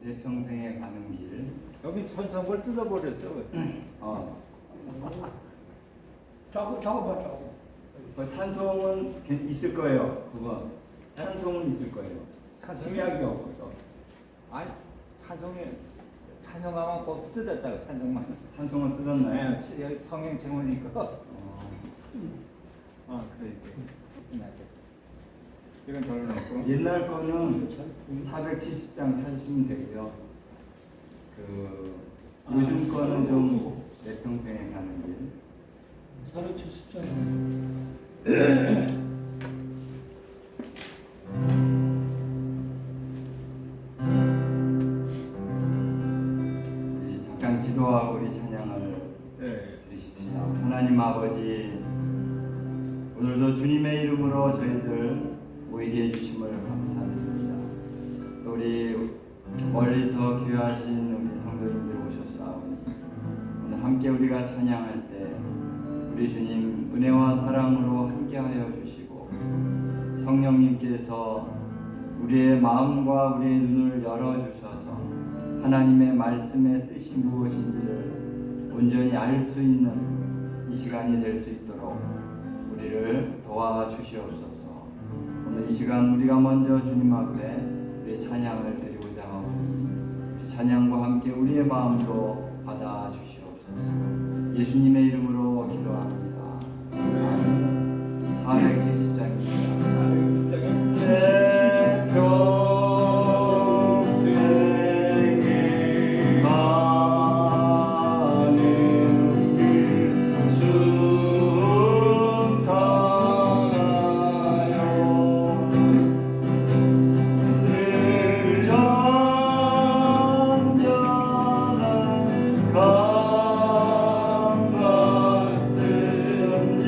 내 평생에 가는 길. 여기 천성걸 뜯어버렸어. 저거 봐, 저거. 찬송은 있을 거예요. 그거 찬송은 있을 거예요. 신약이 없고요. 아니 찬송하면 꼭 뜯었다고 찬송만. 찬송은 뜯었나요? 네, 여기 성경 제목이니까. 그래. 이건 별로 없고. 옛날 거는 470장 찾으시면 되고요. 요즘 거는 좀 내 평생에 가는 길. 470장. 잠깐 기도하고 우리 찬양을 드리십시다. 하나님 아버지, 오늘도 주님의 이름으로 저희들 모이게 해주심을 감사드립니다. 또 우리 멀리서 귀하신 우리 성도님들 오셨사오니 오늘 함께 우리가 찬양할 때 우리 주님 은혜와 사랑으로 함께하여 주시고 성령님께서 우리의 마음과 우리의 눈을 열어주셔서 하나님의 말씀의 뜻이 무엇인지를 온전히 알 수 있는 이 시간이 될 수 있도록 우리를 도와주시옵소서. 오늘 이 시간 우리가 먼저 주님 앞에 우리의 찬양을 드리고자 하오니 우리 찬양과 함께 우리의 마음도 받아주시옵소서. 예수님의 이름으로 기도합니다. 470장입니다. 내 평생에 가는 길 순탄하여 늘 잔잔한 강 같은 길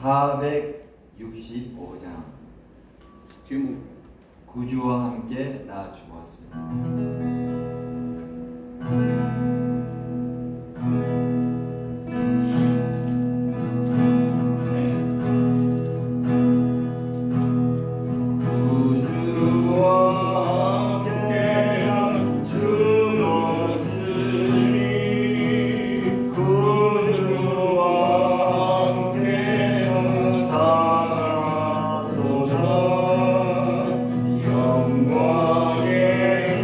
465장 제목. 구주와 함께 나 죽었으니. 구주와 함께 죽었으니 구주와 함께 살았도다. 영광의 그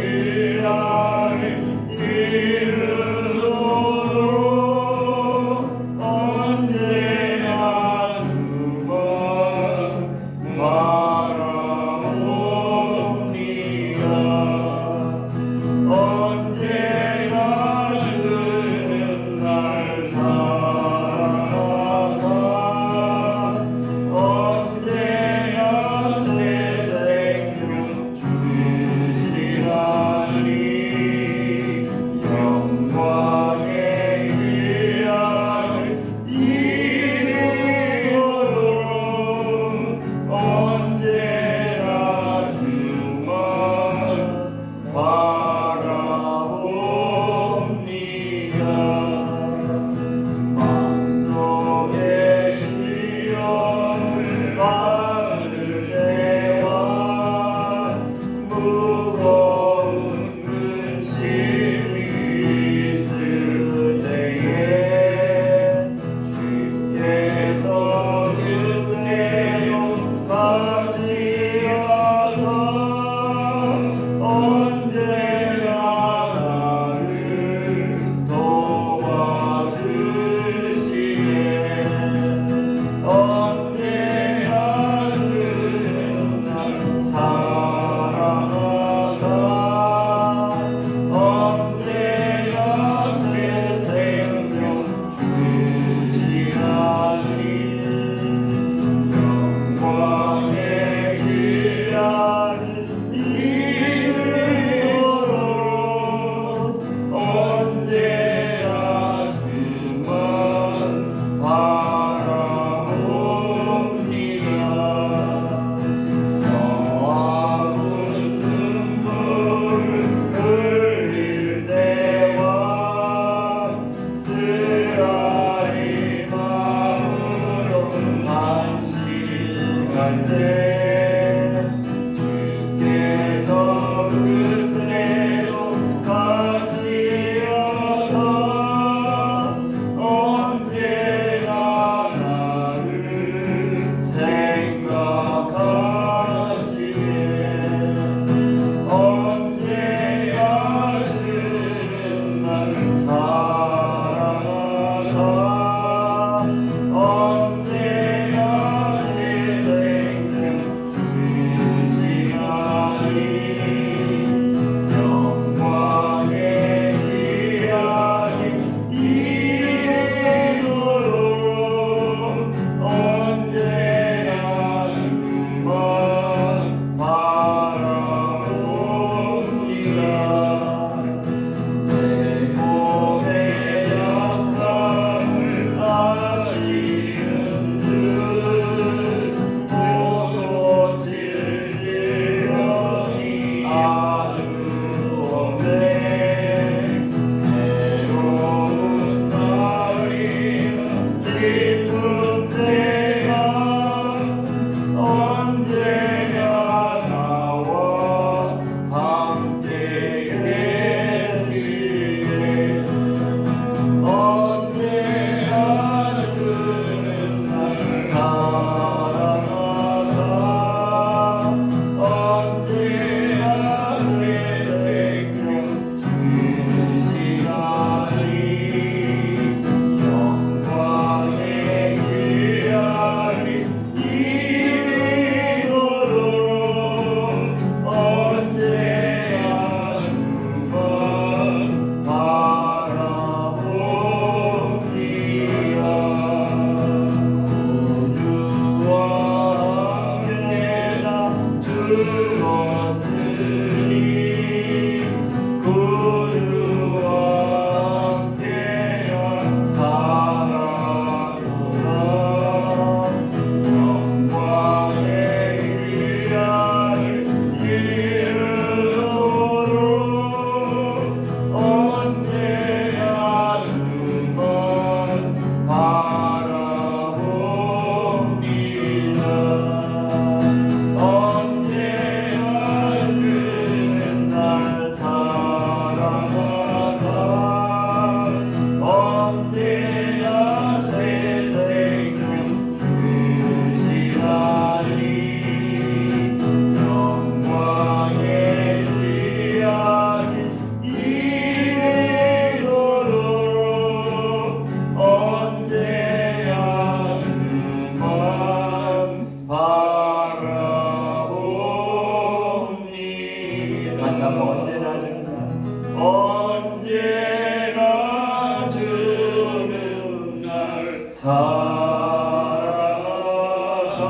살아가사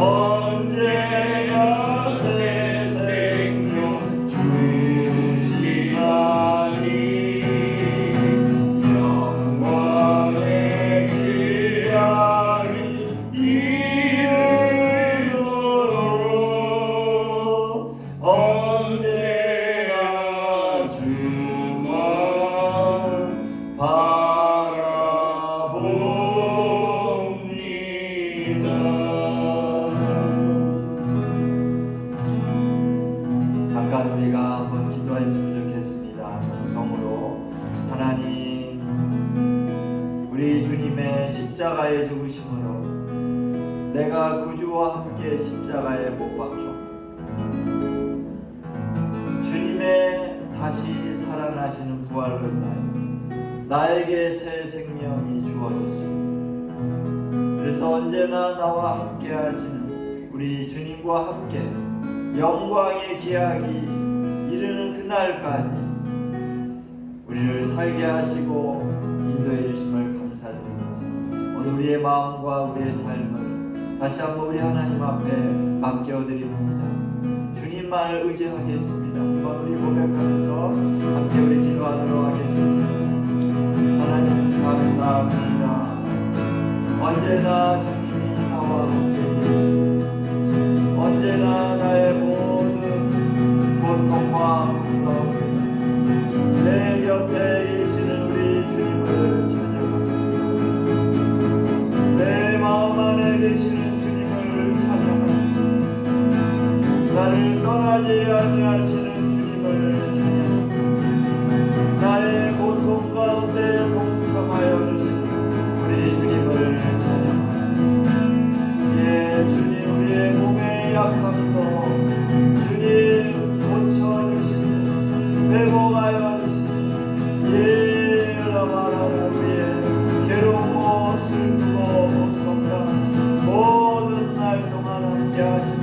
언제나 새 생명 주시나니 영광의 귀하리 이르도록 언제나 주만 바라봅니다. 잠깐 우리가 한번 기도했으면 좋겠습니다. 동성으로 하나님, 우리 주님의 십자가의 죽으심으로 내가 구주와 함께 십자가에 못 박혀 주님의 다시 살아나시는 부활로 인하여 나에게 새 생명이 주어졌습니다. 그래서 언제나 나와 함께 하시는 우리 주님과 함께 영광의 기약이 이르는 그날까지 우리를 살게 하시고 인도해 주심을 감사드리면서 오늘 우리의 마음과 우리의 삶을 다시 한번 우리 하나님 앞에 맡겨드립니다. 주님만을 의지하겠습니다. 한번 우리 고백하면서 함께 우리 기도하도록 하겠습니다. 하나님 감사합니다. 언제나 주님이 나와 함께 계시고 언제나 나의 모든 고통과 아픔 가운데 내 곁에 계시는 우리 주님을 찬양합니다. 내 마음 안에 계시는 주님을 찬양합니다. 나를 떠나지 아니하시는 주님을 찬양합니다. 나의 고통 가운데 동참하여 주시는 우리 주님을 찬양합니다. 예, 주님, 우리의 몸의 약함도 주님 고쳐주시고 회복하여 주시고 예, 라마라라 우리의 괴롭고 슬프고 고통과 모든 날 동안 함께 하시는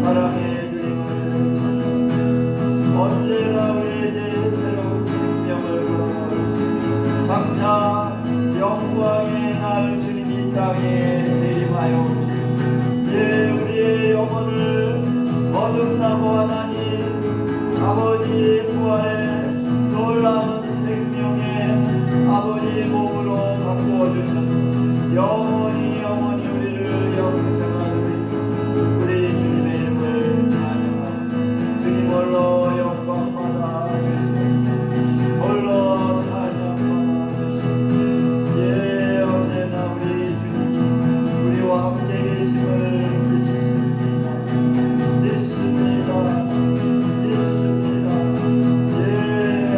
사랑의 주님을 찬양합니다. 언제나 우리에게 새로운 생명을 불어넣으시고 장차 영광의 날 주님이 땅에 재림하여 오시고 예, 우리의 영혼을 거듭나고 하나님 아버지의 부활의 놀라운 생명의 아버지의 몸으로 바꾸어 주셔서 영원히 우리를 영생하도록 해주시고 우리 주님의 이름을 찬양합니다. 주님 홀로 영광 받아 주시고 홀로 찬양 받아 주시고 예, 언제나 우리 주님 우리와 함께 계심을 믿습니다. 예,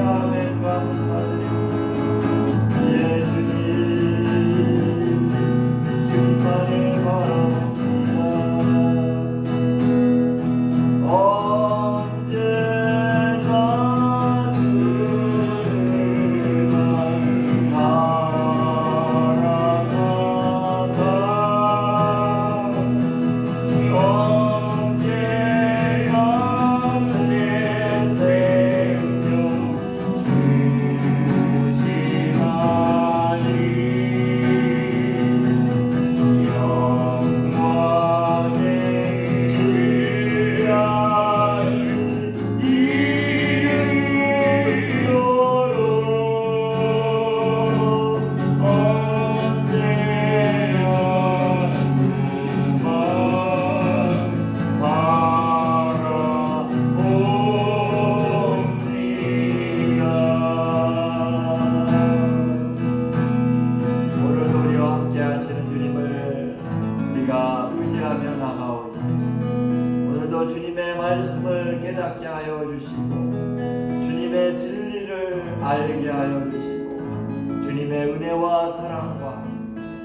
아멘. 감사드립니다. 예, 주님 주님만을 바랍니다. 언제나 주만 살아가사 언제나 새 생명 주시나니 영광의 귀하리 이르도록 언제나 주만 바라봅니다. 오늘도 우리와 함께 하시는 주님을 우리가 의지하며 나가오니 오늘도 주님의 말씀을 깨닫게 하여 주시고 주님의 진리를 알게 하여 주시고 주님의 은혜와 사랑과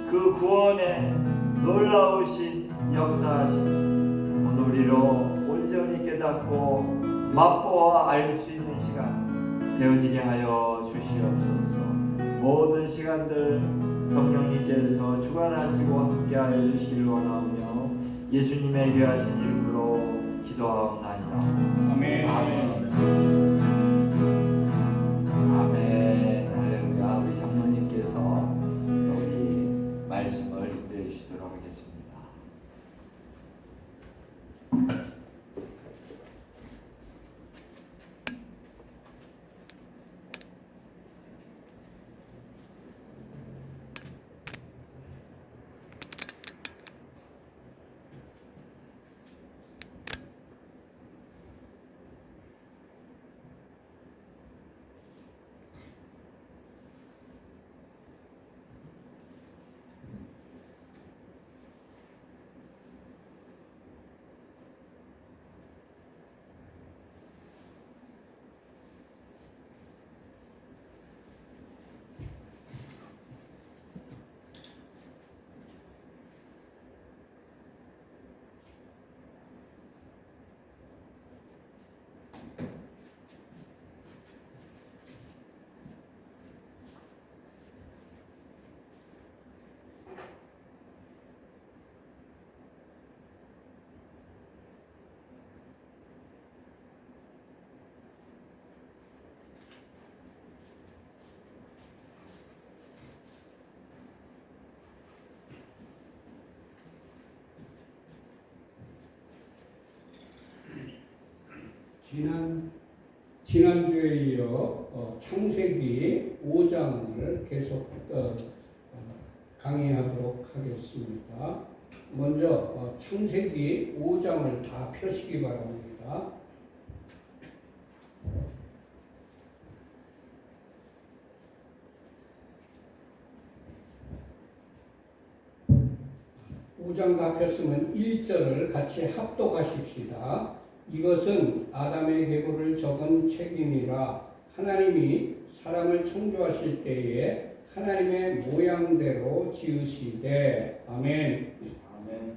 그 구원의 놀라우신 역사하심 오늘 우리로 온전히 깨닫고 맛보아 알 수 있는 시간 되어지게 하여 주시옵소서. 모든 시간들 성령님께서 주관하시고 함께하여 주시기를 원하며 예수님의 귀하신 이름으로 기도하옵나이다. 아멘. 아멘. 할렐루야. 우리 장로님께서 지난주에 이어 창세기 5장을 계속 강의하도록 하겠습니다. 먼저 창세기 5장을 다 펴시기 바랍니다. 오 장 다 폈으면 1절을 같이 합독하십시다. 이것은 아담의 계보를 적은 책임이라 하나님이 사람을 창조하실 때에 하나님의 모양대로 지으시되. 아멘. 아멘.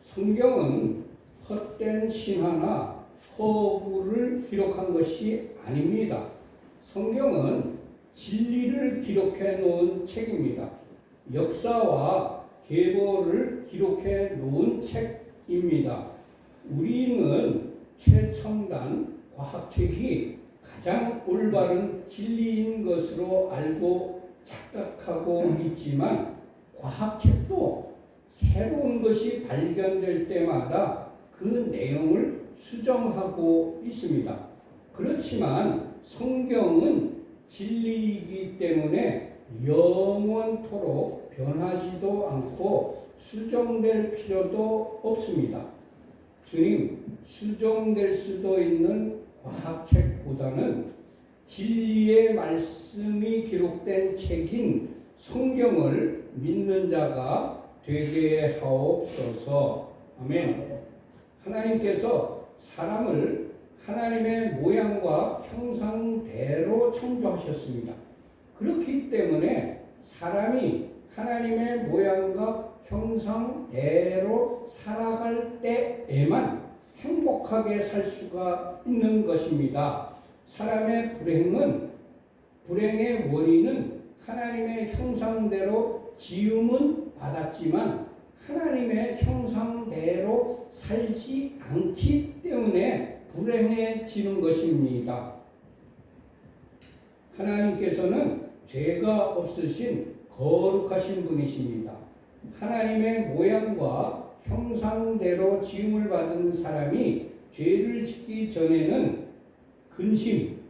성경은 헛된 신화나 허구를 기록한 것이 아닙니다. 성경은 진리를 기록해 놓은 책입니다. 역사와 계보를 기록해 놓은 책입니다. 우리는 최첨단 과학책이 가장 올바른 진리인 것으로 알고 착각하고 있지만 과학책도 새로운 것이 발견될 때마다 그 내용을 수정하고 있습니다. 그렇지만 성경은 진리이기 때문에 영원토록 변하지도 않고 수정될 필요도 없습니다. 주님, 수정될 수도 있는 과학책보다는 진리의 말씀이 기록된 책인 성경을 믿는 자가 되게 하옵소서. 아멘. 하나님께서 사람을 하나님의 모양과 형상대로 창조하셨습니다. 그렇기 때문에 사람이 하나님의 모양과 형상대로 살아갈 때에만 행복하게 살 수가 있는 것입니다. 사람의 불행의 원인은 하나님의 형상대로 지음은 받았지만 하나님의 형상대로 살지 않기 때문에 불행해지는 것입니다. 하나님께서는 죄가 없으신 거룩하신 분이십니다. 하나님의 모양과 형상대로 지음을 받은 사람이 죄를 짓기 전에는 근심,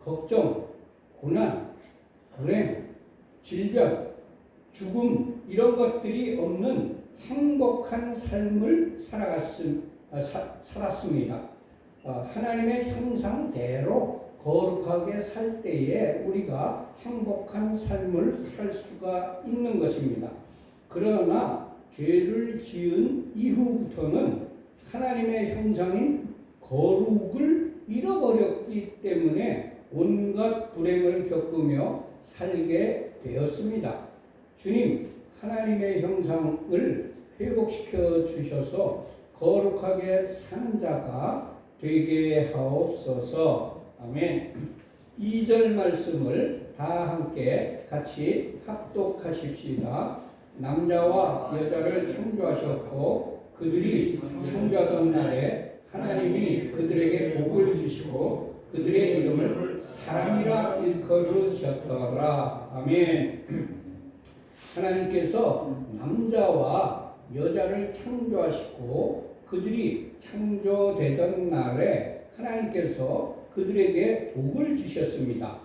걱정, 고난, 불행, 질병, 죽음 이런 것들이 없는 행복한 삶을 살았습니다. 하나님의 형상대로 거룩하게 살 때에 우리가 행복한 삶을 살 수가 있는 것입니다. 그러나 죄를 지은 이후부터는 하나님의 형상인 거룩을 잃어버렸기 때문에 온갖 불행을 겪으며 살게 되었습니다. 주님, 하나님의 형상을 회복시켜 주셔서 거룩하게 사는 자가 되게 하옵소서. 아멘. 2절 말씀을 다 함께 같이 합독하십시다. 남자와 여자를 창조하셨고 그들이 창조하던 날에 하나님이 그들에게 복을 주시고 그들의 이름을 사람이라 일컬으셨더라. 아멘. 하나님께서 남자와 여자를 창조하시고 그들이 창조되던 날에 하나님께서 그들에게 복을 주셨습니다.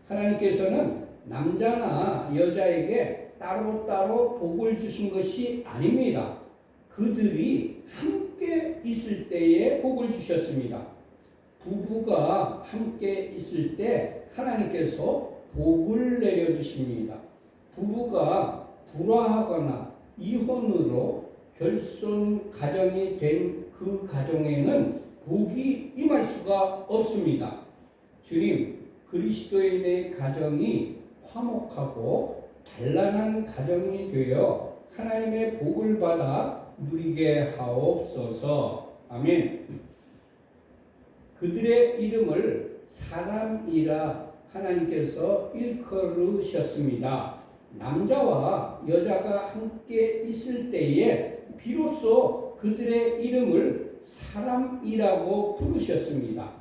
하나님께서는 남자나 여자에게 따로따로 복을 주신 것이 아닙니다. 그들이 함께 있을 때에 복을 주셨습니다. 부부가 함께 있을 때 하나님께서 복을 내려주십니다. 부부가 불화하거나 이혼으로 결손 가정이 된 그 가정에는 복이 임할 수가 없습니다. 주님, 그리스도인의 가정이 화목하고 단란한 가정이 되어 하나님의 복을 받아 누리게 하옵소서. 아멘. 그들의 이름을 사람이라 하나님께서 일컬으셨습니다. 남자와 여자가 함께 있을 때에 비로소 그들의 이름을 사람이라고 부르셨습니다.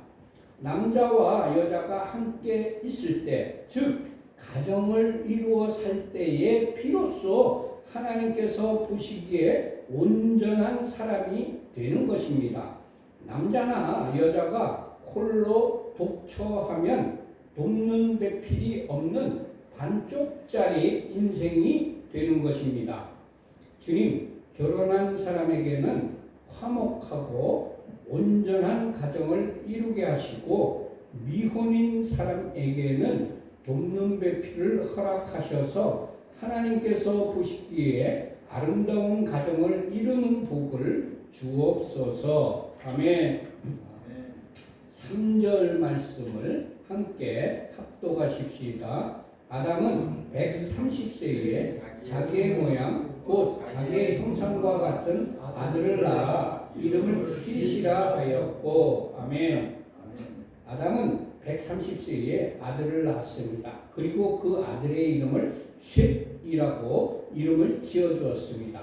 남자와 여자가 함께 있을 때, 즉 가정을 이루어 살 때에 비로소 하나님께서 보시기에 온전한 사람이 되는 것입니다. 남자나 여자가 홀로 독처하면 돕는 배필이 없는 반쪽짜리 인생이 되는 것입니다. 주님, 결혼한 사람에게는 화목하고 온전한 가정을 이루게 하시고 미혼인 사람에게는 돕는 배필을 허락하셔서 하나님께서 보시기에 아름다운 가정을 이루는 복을 주옵소서. 아멘. 3절 말씀을 함께 합독하십시다. 아담은 130세에 자기의 모양 곧 자기의 형상과 같은 아들을 낳아 이름을 셋이라 하였고. 아멘. 아담은 130세에 아들을 낳았습니다. 그리고 그 아들의 이름을 셋이라고 이름을 지어주었습니다.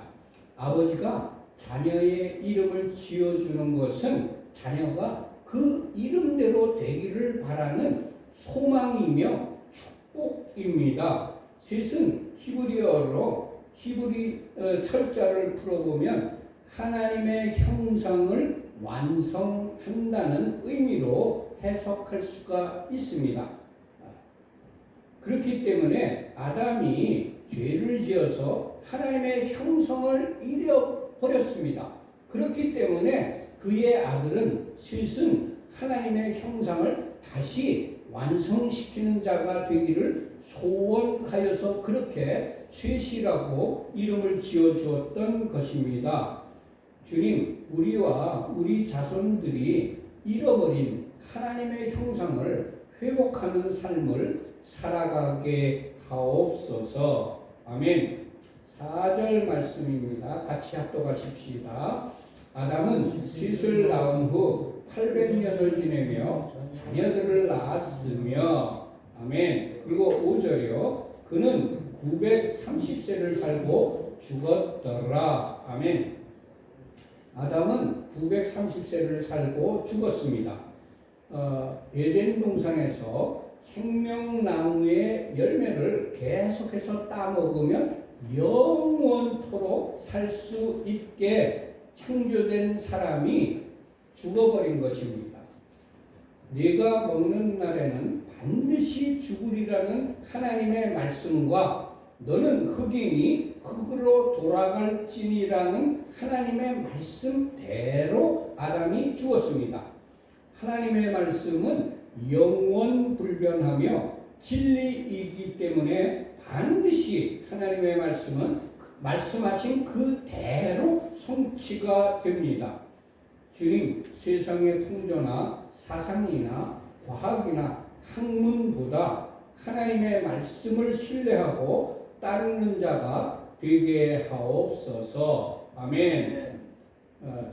아버지가 자녀의 이름을 지어주는 것은 자녀가 그 이름대로 되기를 바라는 소망이며 축복입니다. 셋은 히브리어로 히브리 철자를 풀어보면 하나님의 형상을 완성한다는 의미로 해석할 수가 있습니다. 그렇기 때문에 아담이 죄를 지어서 하나님의 형상을 잃어버렸습니다. 그렇기 때문에 그의 아들은 셋은 하나님의 형상을 다시 완성시키는 자가 되기를 소원하여서 그렇게 셋이라고 이름을 지어주었던 것입니다. 주님, 우리와 우리 자손들이 잃어버린 하나님의 형상을 회복하는 삶을 살아가게 하옵소서. 아멘. 4절 말씀입니다. 같이 합독하십시다. 아담은 셋을 낳은 후 800년을 지내며 자녀들을 낳았으며. 아멘. 그리고 5절이요. 그는 930세를 살고 죽었더라. 아멘. 아담은 930세를 살고 죽었습니다. 에덴 동산에서 생명나무의 열매를 계속해서 따먹으면 영원토록 살 수 있게 창조된 사람이 죽어버린 것입니다. 네가 먹는 날에는 반드시 죽으리라는 하나님의 말씀과 너는 흑이니 흑으로 돌아갈지니라는 하나님의 말씀대로 아담이 죽었습니다. 하나님의 말씀은 영원불변하며 진리이기 때문에 반드시 하나님의 말씀은 말씀하신 그대로 성취가 됩니다. 주님, 세상의 풍조나 사상이나 과학이나 학문보다 하나님의 말씀을 신뢰하고 따르는 자가 되게 하옵소서. 아멘.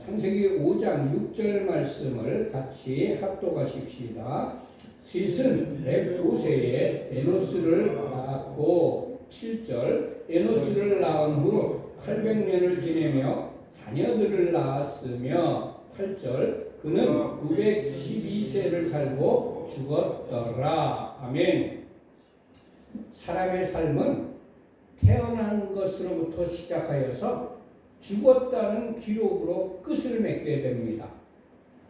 창세기 5장 6절 말씀을 같이 합독하십시다. 셋은 105세에 에노스를 낳았고 7절 에노스를 낳은 후 800년을 지내며 자녀들을 낳았으며 8절 그는 912세를 살고 죽었더라. 아멘. 사람의 삶은 태어난 것으로부터 시작하여서 죽었다는 기록으로 끝을 맺게 됩니다.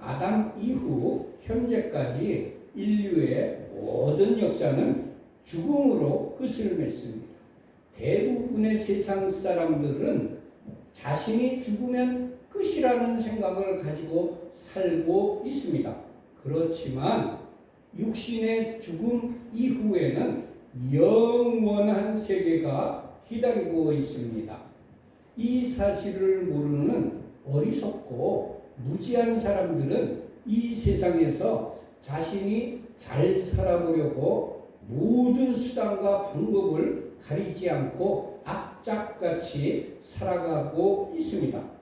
아담 이후 현재까지 인류의 모든 역사는 죽음으로 끝을 맺습니다. 대부분의 세상 사람들은 자신이 죽으면 끝이라는 생각을 가지고 살고 있습니다. 그렇지만 육신의 죽음 이후에는 영원한 세계가 기다리고 있습니다. 이 사실을 모르는 어리석고 무지한 사람들은 이 세상에서 자신이 잘 살아보려고 모든 수단과 방법을 가리지 않고 악착같이 살아가고 있습니다.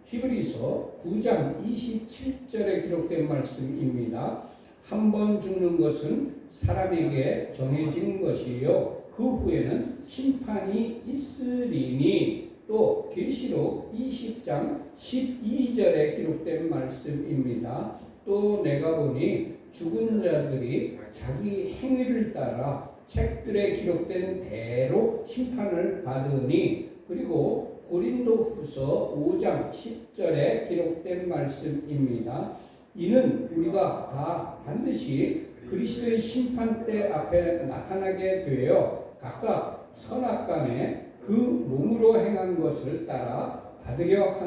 히브리서 9장 27절에 기록된 말씀입니다. 한 번 죽는 것은 사람에게 정해진 것이요 그 후에는 심판이 있으리니. 또 계시록 20장 12절에 기록된 말씀입니다. 또 내가 보니 죽은 자들이 자기 행위를 따라 책들에 기록된 대로 심판을 받으니. 그리고 고린도후서 5장 10절에 기록된 말씀입니다. 이는 우리가 다 반드시 그리스도의 심판대 앞에 나타나게 되어 각각 선악간에 그 몸으로 행한 것을 따라 받으려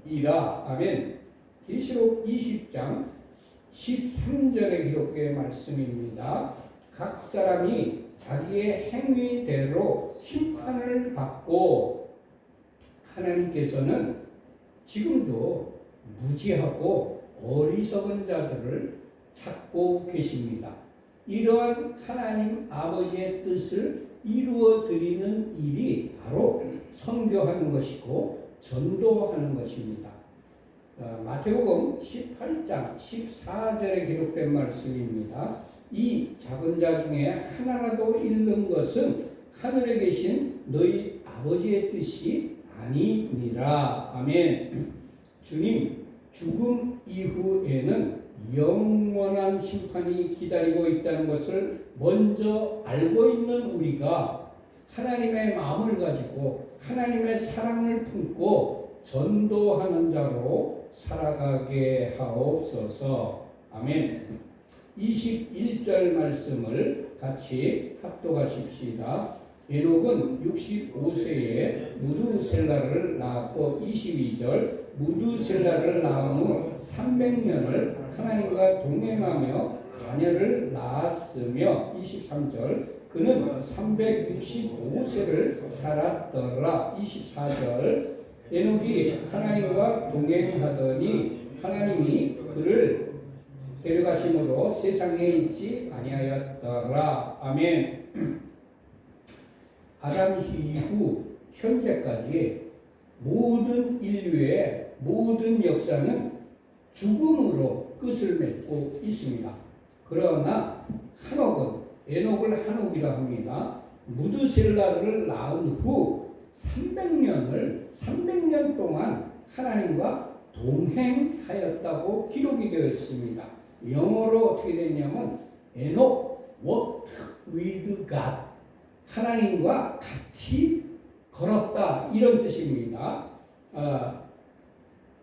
함이라. 아멘. 계시록 20장 13절에 기록된 말씀입니다. 각 사람이 자기의 행위대로 심판을 받고, 하나님께서는 지금도 무지하고 어리석은 자들을 찾고 계십니다. 이러한 하나님 아버지의 뜻을 이루어 드리는 일이 바로 선교하는 것이고 전도하는 것입니다. 마태복음 18장 14절에 기록된 말씀입니다. 이 작은 자 중에 하나라도 잃는 것은 하늘에 계신 너희 아버지의 뜻이 아니니라. 아멘. 주님, 죽음 이후에는 영원한 심판이 기다리고 있다는 것을 먼저 알고 있는 우리가 하나님의 마음을 가지고 하나님의 사랑을 품고 전도하는 자로 살아가게 하옵소서. 아멘. 21절 말씀을 같이 합독하십시다. 에녹은 65세에 무두셀라를 낳았고, 22절 무두셀라를 낳은 후 300년을 하나님과 동행하며 자녀를 낳았으며, 23절 그는 365세를 살았더라. 24절 에녹이 하나님과 동행하더니 하나님이 그를 데려가심으로 세상에 있지 아니하였더라. 아멘. 아담 이후 현재까지 모든 인류의 모든 역사는 죽음으로 끝을 맺고 있습니다. 그러나 한옥은, 에녹을 한옥이라 합니다. 무드셀라를 낳은 후 300년 동안 하나님과 동행하였다고 기록이 되어 있습니다. 영어로 어떻게 되냐면 에녹 walked with God, 하나님과 같이 걸었다, 이런 뜻입니다.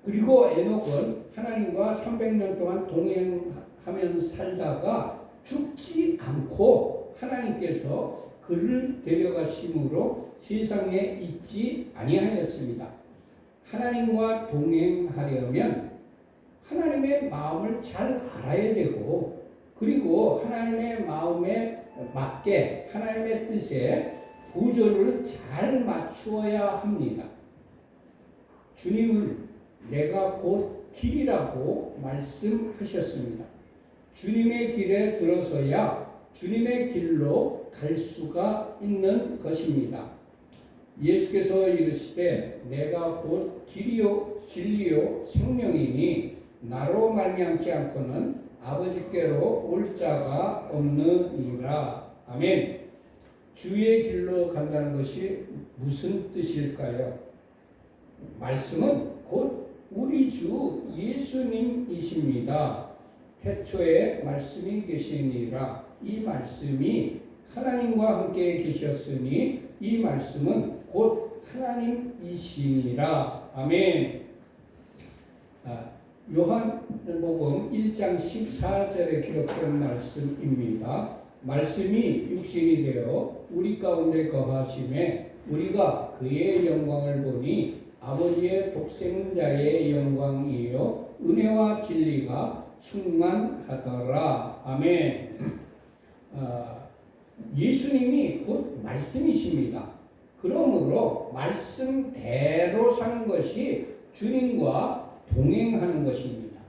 그리고 에녹은 하나님과 300년 동안 동행하면서 살다가 죽지 않고 하나님께서 그를 데려가심으로 세상에 있지 아니하였습니다. 하나님과 동행하려면 하나님의 마음을 잘 알아야 되고, 그리고 하나님의 마음에 맞게 하나님의 뜻에 보조를 잘 맞추어야 합니다. 주님은 내가 곧 길이라고 말씀하셨습니다. 주님의 길에 들어서야 주님의 길로 갈 수가 있는 것입니다. 예수께서 이르시되 내가 곧 길이요 진리요 생명이니 나로 말미암지 않고는 아버지께로 올 자가 없느니라. 아멘. 주의 길로 간다는 것이 무슨 뜻일까요? 말씀은 곧 우리 주 예수님이십니다. 태초에 말씀이 계시니라. 이 말씀이 하나님과 함께 계셨으니 이 말씀은 곧 하나님이시니라. 아멘. 요한복음 1장 14절에 기록된 말씀입니다. 말씀이 육신이 되어 우리 가운데 거하심에 우리가 그의 영광을 보니 아버지의 독생자의 영광이요 은혜와 진리가 충만하더라. 아멘. 예수님이 곧 말씀이십니다. 그러므로 말씀대로 사는 것이 주님과 동행하는 것입니다.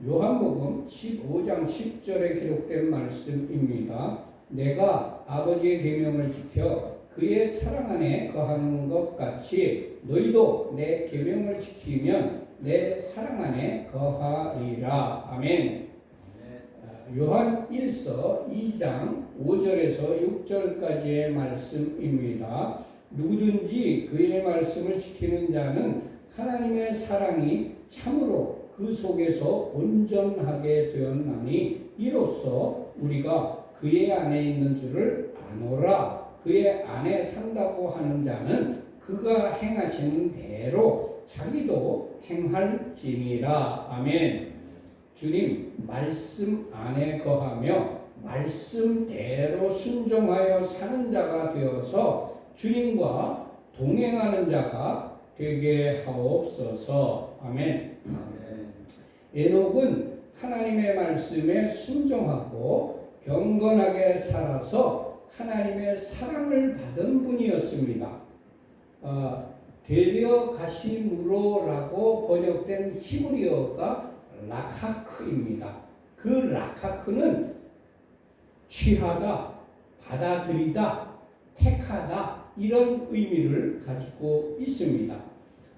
요한복음 15장 10절에 기록된 말씀입니다. 내가 아버지의 계명을 지켜 그의 사랑 안에 거하는 것 같이 너희도 내 계명을 지키면 내 사랑 안에 거하리라. 아멘. 요한 1서 2장 5절에서 6절까지의 말씀입니다. 누구든지 그의 말씀을 지키는 자는 하나님의 사랑이 참으로 그 속에서 온전하게 되었나니 이로써 우리가 그의 안에 있는 줄을 아노라. 그의 안에 산다고 하는 자는 그가 행하시는 대로 자기도 행할지니라. 아멘. 주님 말씀 안에 거하며 말씀대로 순종하여 사는 자가 되어서 주님과 동행하는 자가 되게 하옵소서. 아멘. 에녹은 하나님의 말씀에 순종하고 경건하게 살아서 하나님의 사랑을 받은 분이었습니다. 데려가심으로라고 번역된 히브리어가 라카크입니다. 그 라카크는 취하다, 받아들이다, 택하다 이런 의미를 가지고 있습니다.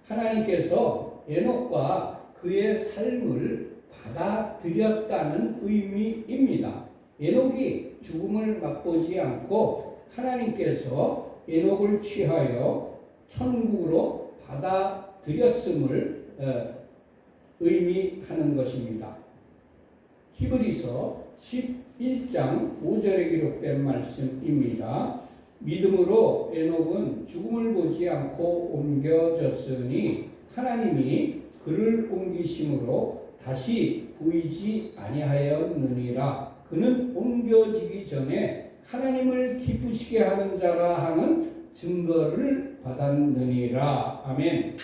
하나님께서 에녹과 그의 삶을 받아들였다는 의미입니다. 에녹이 죽음을 맛보지 않고 하나님께서 에녹을 취하여 천국으로 받아들였음을 의미하는 것입니다. 히브리서 11장 5절에 기록된 말씀입니다. 믿음으로 에녹은 죽음을 보지 않고 옮겨졌으니 하나님이 그를 옮기심으로 다시 보이지 아니하였느니라. 그는 옮겨지기 전에 하나님을 기쁘시게 하는 자라 하는 증거를 받았느니라. 아멘.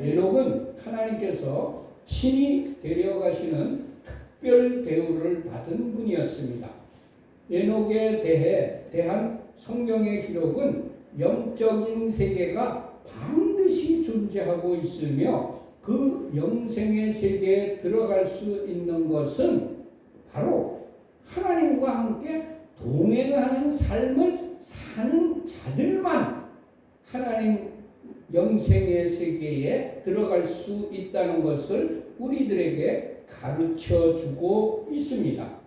에녹은 하나님께서 친히 데려가시는 특별 대우를 받은 분이었습니다. 에녹에 대한 성경의 기록은 영적인 세계가 반드시 존재하고 있으며 그 영생의 세계에 들어갈 수 있는 것은 바로 하나님과 함께 동행하는 삶을 사는 자들만 하나님 영생의 세계에 들어갈 수 있다는 것을 우리들에게 가르쳐 주고 있습니다.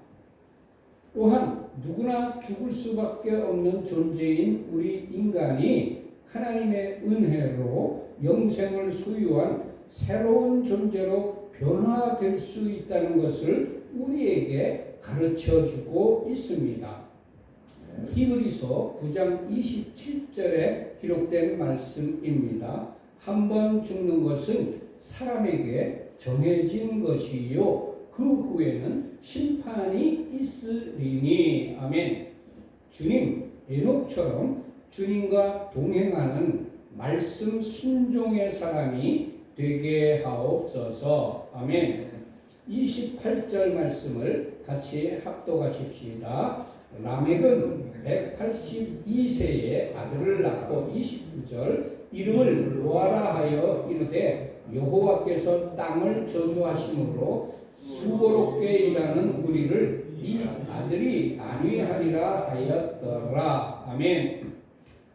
또한 누구나 죽을 수밖에 없는 존재인 우리 인간이 하나님의 은혜로 영생을 소유한 새로운 존재로 변화될 수 있다는 것을 우리에게 가르쳐 주고 있습니다. 히브리서 9장 27절에 기록된 말씀입니다. 한 번 죽는 것은 사람에게 정해진 것이요 그 후에는 심판이 있으리니. 아멘. 주님 에녹처럼 주님과 동행하는 말씀 순종의 사람이 되게 하옵소서. 아멘. 28절 말씀을 같이 합독하십시다. 라멕은 182세에 아들을 낳고 29절 이름을 노아라 하여 이르되 여호와께서 땅을 저주하심으로 수고롭게 일하는 우리를 이 아들이 안위하리라 하였더라. 아멘.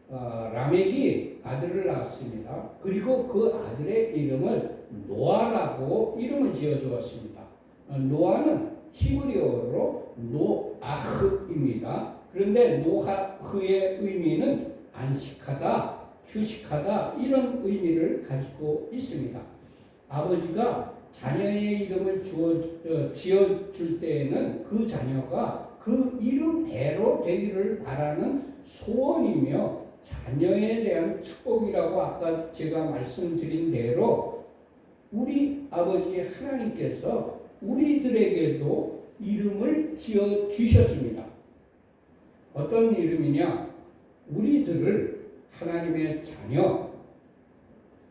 라멕이 아들을 낳았습니다. 그리고 그 아들의 이름을 노아라고 이름을 지어주었습니다. 노아는 히브리어로 노아흐입니다. 그런데 노아흐의 의미는 안식하다, 휴식하다 이런 의미를 가지고 있습니다. 아버지가 자녀의 이름을 지어줄 때에는 그 자녀가 그 이름대로 되기를 바라는 소원이며 자녀에 대한 축복이라고 아까 제가 말씀드린 대로 우리 아버지 하나님께서 우리들에게도 이름을 지어 주셨습니다. 어떤 이름이냐? 우리들을 하나님의 자녀,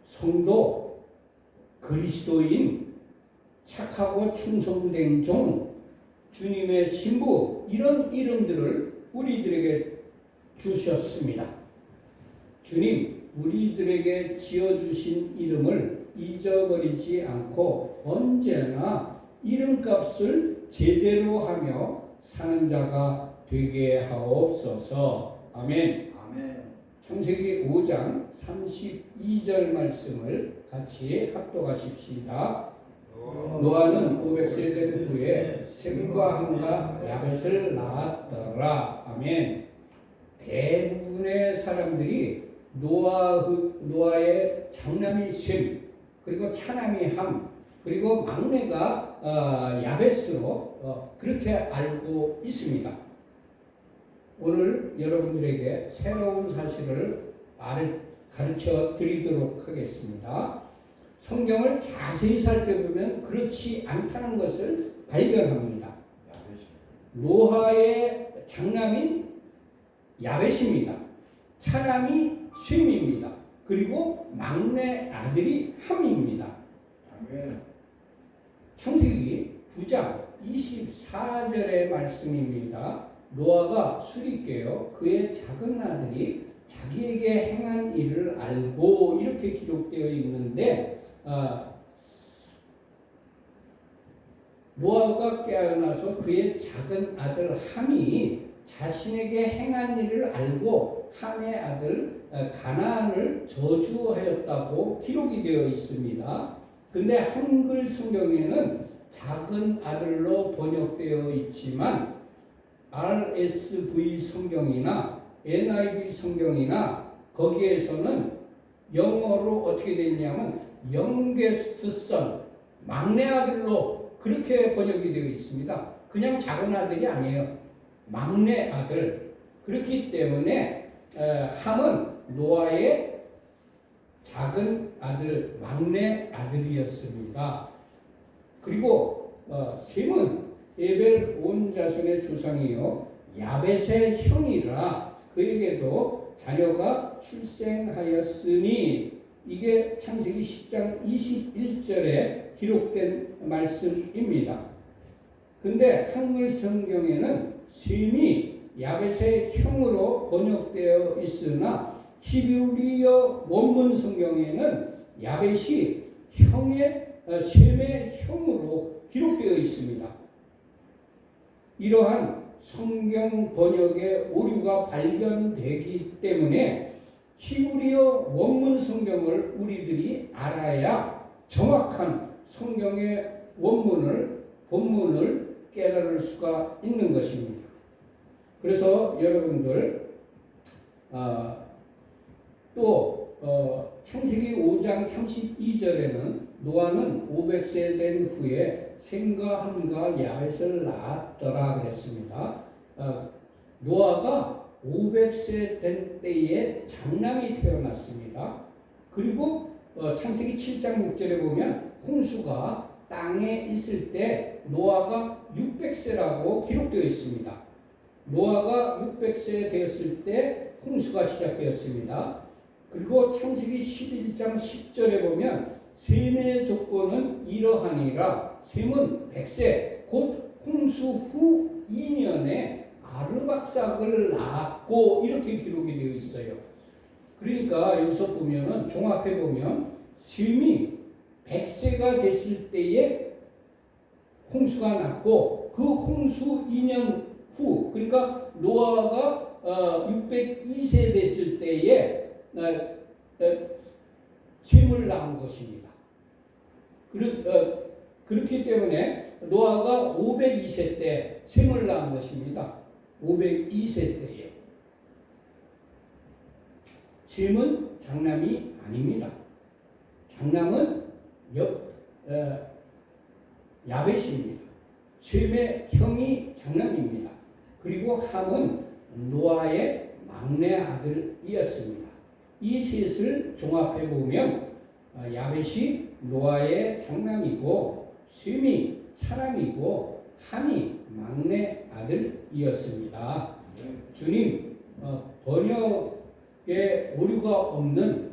성도, 그리스도인, 착하고 충성된 종, 주님의 신부 이런 이름들을 우리들에게 주셨습니다. 주님, 우리들에게 지어주신 이름을 잊어버리지 않고 언제나 이름값을 제대로 하며 사는 자가 되게 하옵소서. 아멘. 아멘. 창세기 5장 32절 말씀을 같이 합독하십시다. 노아는 500세 된 후에 셈과 함과 야벳을 낳았더라. 아멘. 대부분의 사람들이 노아의 장남이 셈, 그리고 차남이 함, 그리고 막내가 야벳으로 그렇게 알고 있습니다. 오늘 여러분들에게 새로운 사실을 가르쳐 드리도록 하겠습니다. 성경을 자세히 살펴보면 그렇지 않다는 것을 발견합니다. 노아의 장남인 야벳입니다. 차남이 셈입니다. 그리고 막내 아들이 함입니다. 창세기 9장 24절의 말씀입니다. 노아가 술이 깨어 그의 작은 아들이 자기에게 행한 일을 알고 이렇게 기록되어 있는데 노아가 깨어나서 그의 작은 아들 함이 자신에게 행한 일을 알고 함의 아들 가나안을 저주하였다고 기록이 되어 있습니다. 근데 한글 성경에는 작은 아들로 번역되어 있지만 RSV 성경이나 NIV 성경이나 거기에서는 영어로 어떻게 됐냐면 youngest son, 막내 아들로 그렇게 번역이 되어 있습니다. 그냥 작은 아들이 아니에요. 막내 아들. 그렇기 때문에 함은 노아의 작은 아들, 막내 아들이었습니다. 그리고 셈은 에벨 온 자손의 조상이요 야벳의 형이라 그에게도 자녀가 출생하였으니 이게 창세기 10장 21절에 기록된 말씀입니다. 근데 한글 성경에는 셈이 야벳의 형으로 번역되어 있으나 히브리어 원문 성경에는 야벳이 셈의 형으로 기록되어 있습니다. 이러한 성경 번역의 오류가 발견되기 때문에 히브리어 원문 성경을 우리들이 알아야 정확한 성경의 본문을 깨달을 수가 있는 것입니다. 그래서 여러분들 창세기 5장 32절에는 노아는 500세 된 후에 셈과 함과 야벳을 낳았더라 그랬습니다. 노아가 500세 된 때에 장남이 태어났습니다. 그리고 창세기 7장 6절에 보면 홍수가 땅에 있을 때 노아가 600세라고 기록되어 있습니다. 노아가 600세 되었을 때 홍수가 시작되었습니다. 그리고 창세기 11장 10절에 보면 셈의 조건은 이러하니라. 셈은 100세 곧 홍수 후 2년에 아르박삭을 낳았고 이렇게 기록이 되어 있어요. 그러니까 여기서 보면은 종합해 보면 셈이 100세가 됐을 때에 홍수가 났고 그 홍수 2년 후 그러니까 노아가 602세 됐을 때에 셈을 낳은 것입니다. 그렇기 때문에 노아가 502세 때 셈을 낳은 것입니다. 502세 때에 셈은 장남이 아닙니다. 장남은 야벳입니다. 셈의 형이 장남입니다. 그리고 함은 노아의 막내 아들이었습니다. 이 셋을 종합해 보면 야벳이 노아의 장남이고 셈이 차남이고 함이 막내 아들이었습니다. 주님 번역에 오류가 없는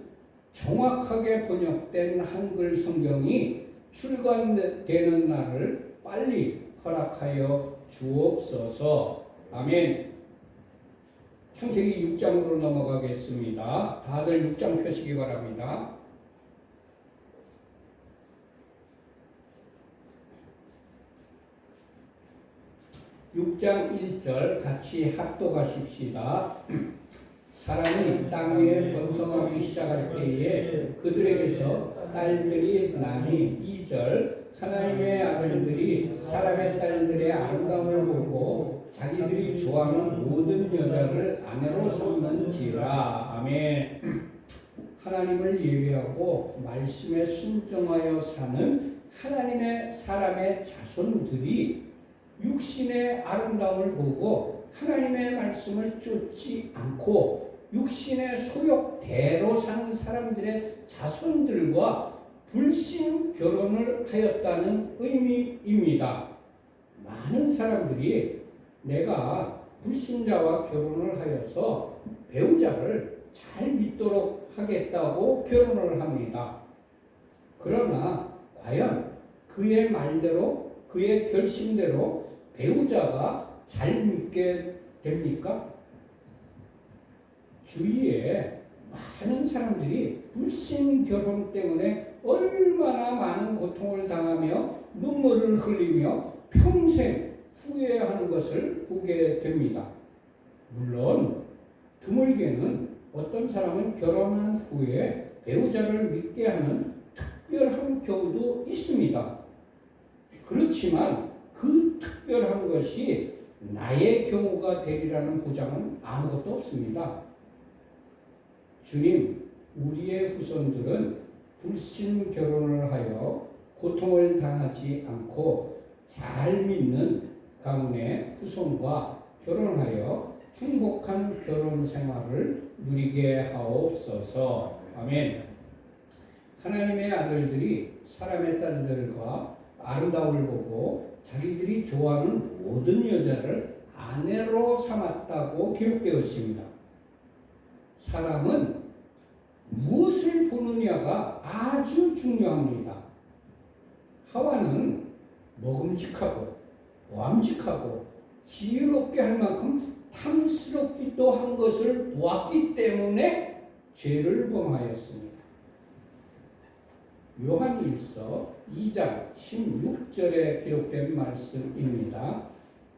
정확하게 번역된 한글 성경이 출간되는 날을 빨리 허락하여 주옵소서. 아멘. 창세기 6장으로 넘어가겠습니다. 다들 6장 펴시기 바랍니다. 6장 1절 같이 합독하십시다. 사람이 땅 위에 번성하기 시작할 때에 그들에게서 딸들이 나니 2절 하나님의 아들들이 사람의 딸들의 아름다움을 보고 자기들이 좋아하는 모든 여자를 아내로 삼는지라. 아멘. 하나님을 예배하고 말씀에 순종하여 사는 하나님의 사람의 자손들이 육신의 아름다움을 보고 하나님의 말씀을 쫓지 않고 육신의 소욕대로 사는 사람들의 자손들과 불신 결혼을 하였다는 의미입니다. 많은 사람들이 내가 불신자와 결혼을 하여서 배우자를 잘 믿도록 하겠다고 결혼을 합니다. 그러나 과연 그의 말대로 그의 결심대로 배우자가 잘 믿게 됩니까? 주위에 많은 사람들이 불신 결혼 때문에 얼마나 많은 고통을 당하며 눈물을 흘리며 평생 후회하는 것을 보게 됩니다. 물론 드물게는 어떤 사람은 결혼한 후에 배우자를 믿게 하는 특별한 경우도 있습니다. 그렇지만 그 특별한 것이 나의 경우가 되리라는 보장은 아무것도 없습니다. 주님, 우리의 후손들은 불신 결혼을 하여 고통을 당하지 않고 잘 믿는 가문의 후손과 결혼하여 행복한 결혼 생활을 누리게 하옵소서. 아멘. 하나님의 아들들이 사람의 딸들과 아름다움을 보고 자기들이 좋아하는 모든 여자를 아내로 삼았다고 기록되어 있습니다. 사람은 무엇을 보느냐가 아주 중요합니다. 하와는 먹음직하고 완직하고 지혜롭게 할 만큼 탐스럽기도 한 것을 보았기 때문에 죄를 범하였습니다. 요한일서 2장 16절에 기록된 말씀입니다.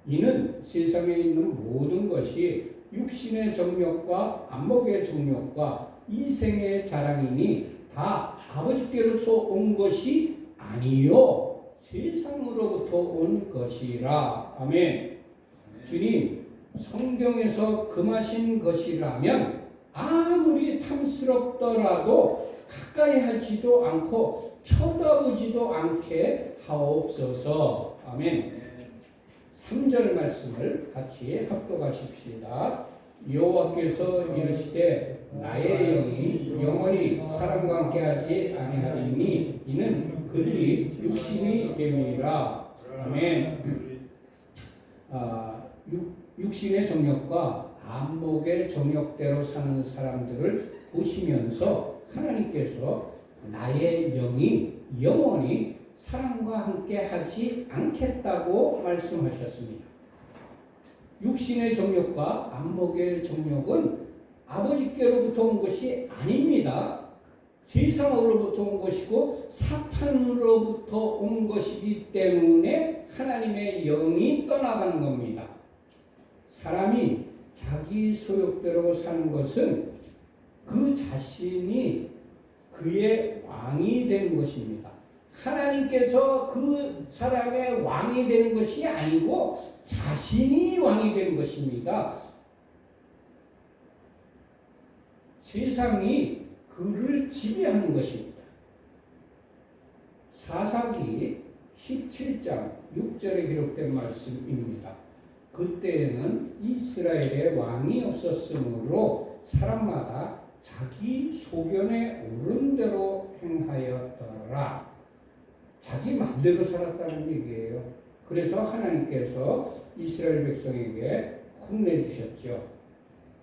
이는 세상에 있는 모든 것이 육신의 정욕과 안목의 정욕과 이생의 자랑이니 다 아버지께로서 온 것이 아니요 세상으로부터 온 것이라. 아멘. 주님, 성경에서 금하신 것이라면 아무리 탐스럽더라도 가까이 하지도 않고 쳐다보지도 않게 하옵소서. 아멘. 3절 말씀을 같이 합독하십시다. 여호와께서 이르시되 나의 영이 영원히 사람과 함께하지 아니하리니 이는 그들이 육신이 됨이라. 아멘. 육신의 정욕과 안목의 정욕대로 사는 사람들을 보시면서 하나님께서 나의 영이 영원히 사람과 함께 하지 않겠다고 말씀하셨습니다. 육신의 정욕과 안목의 정욕은 아버지께로부터 온 것이 아닙니다. 세상으로부터 온 것이고 사탄으로부터 온 것이기 때문에 하나님의 영이 떠나가는 겁니다. 사람이 자기 소욕대로 사는 것은 그 자신이 그의 왕이 되는 것입니다. 하나님께서 그 사람의 왕이 되는 것이 아니고 자신이 왕이 되는 것입니다. 세상이 그를 지배하는 것입니다. 사사기 17장 6절에 기록된 말씀입니다. 그때에는 이스라엘에 왕이 없었으므로 사람마다 자기 소견에 오른 대로 행하였더라. 자기 마음대로 살았다는 얘기예요. 그래서 하나님께서 이스라엘 백성에게 혼내주셨죠.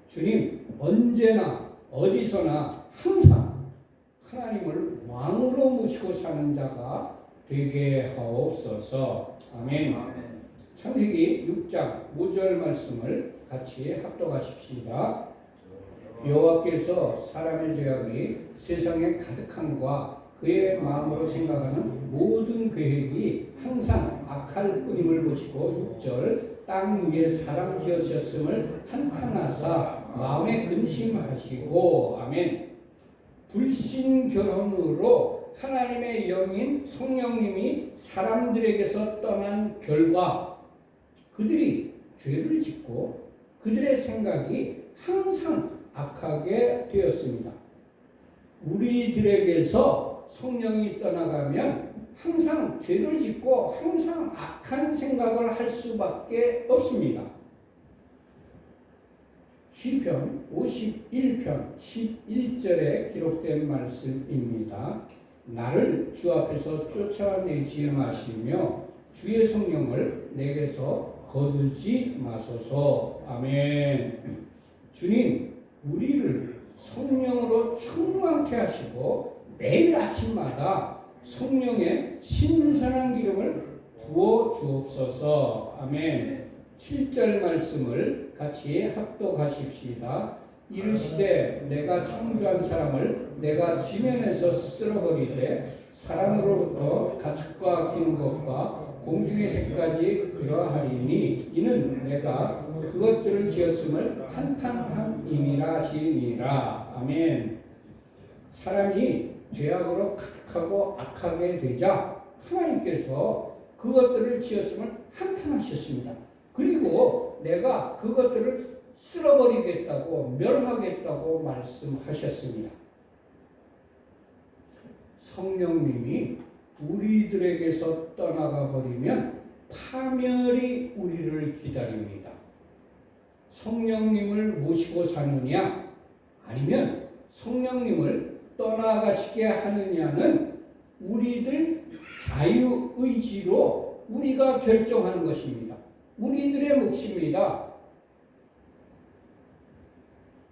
주님, 언제나 어디서나 항상 하나님을 왕으로 모시고 사는 자가 되게 하옵소서. 아멘. 창세기 6장 5절 말씀을 같이 합독하십시다. 여호와께서 사람의 죄악이 세상에 가득함과 그의 마음으로 생각하는 모든 계획이 항상 악할 뿐임을 보시고 6절 땅 위에 사람 지으셨음을 한탄하사 마음에 근심하시고. 아멘. 불신 결혼으로 하나님의 영인 성령님이 사람들에게서 떠난 결과 그들이 죄를 짓고 그들의 생각이 항상 악하게 되었습니다. 우리들에게서 성령이 떠나가면 항상 죄를 짓고 항상 악한 생각을 할 수밖에 없습니다. 시편 51편 11절에 기록된 말씀입니다. 나를 주 앞에서 쫓아내지 마시며 주의 성령을 내게서 거두지 마소서. 아멘. 주님, 우리를 성령으로 충만케 하시고 매일 아침마다 성령의 신선한 기름을 부어 주옵소서. 아멘. 7절 말씀을 같이 합독하십시다. 이르시되 내가 창조한 사람을 내가 지면에서 쓸어버리되 사람으로부터 가축과 기는 것과 공중의 새까지 그러하리니 이는 내가 그것들을 지었음을 한탄함이니라 하시니라. 아멘. 사람이 죄악으로 가득하고 악하게 되자 하나님께서 그것들을 지었음을 한탄하셨습니다. 그리고 내가 그것들을 쓸어버리겠다고 멸하겠다고 말씀하셨습니다. 성령님이 우리들에게서 떠나가 버리면 파멸이 우리를 기다립니다. 성령님을 모시고 사느냐 아니면 성령님을 떠나가시게 하느냐는 우리들 자유의지로 우리가 결정하는 것입니다. 우리들의 몫입니다.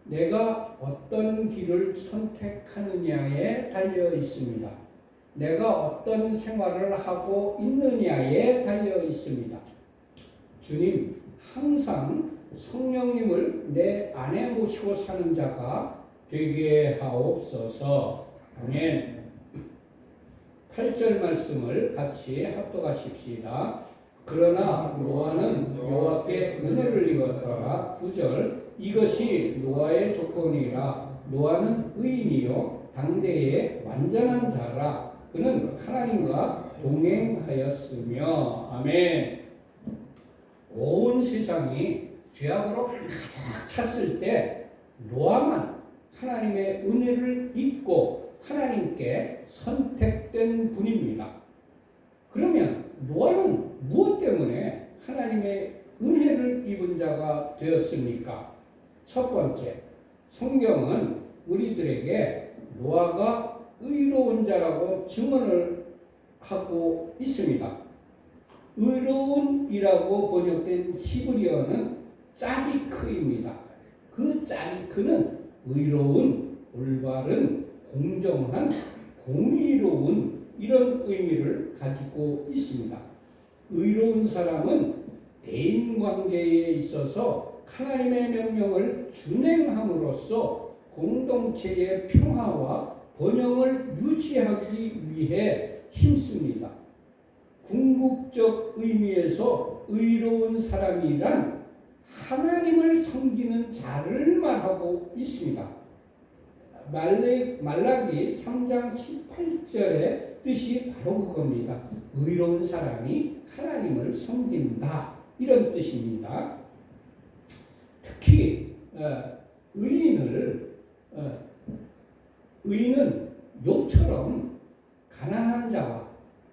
내가 어떤 길을 선택하느냐에 달려 있습니다. 내가 어떤 생활을 하고 있느냐에 달려 있습니다. 주님, 항상 성령님을 내 안에 모시고 사는 자가 되게 하옵소서. 아멘. 8절 말씀을 같이 합독하십시다. 그러나 노아는 여호와께 은혜를 입었더라. 9절 이것이 노아의 조건이라. 노아는 의인이요 당대의 완전한 자라. 그는 하나님과 동행하였으며. 아멘. 온 세상이 죄악으로 가득 찼을 때 노아만 하나님의 은혜를 입고 하나님께 선택된 분입니다. 그러면 노아는 무엇 때문에 하나님의 은혜를 입은 자가 되었습니까? 첫 번째, 성경은 우리들에게 노아가 의로운 자라고 증언을 하고 있습니다. 의로운이라고 번역된 히브리어는 짜디크입니다. 그 짜디크는 의로운, 올바른, 공정한, 공의로운 이런 의미를 가지고 있습니다. 의로운 사람은 대인관계에 있어서 하나님의 명령을 준행함으로써 공동체의 평화와 번영을 유지하기 위해 힘씁니다. 궁극적 의미에서 의로운 사람이란 하나님을 섬기는 자를 말하고 있습니다. 말라기 3장 18절의 뜻이 바로 그겁니다. 의로운 사람이 하나님을 섬긴다. 이런 뜻입니다. 특히 의인은 욥처럼 가난한 자와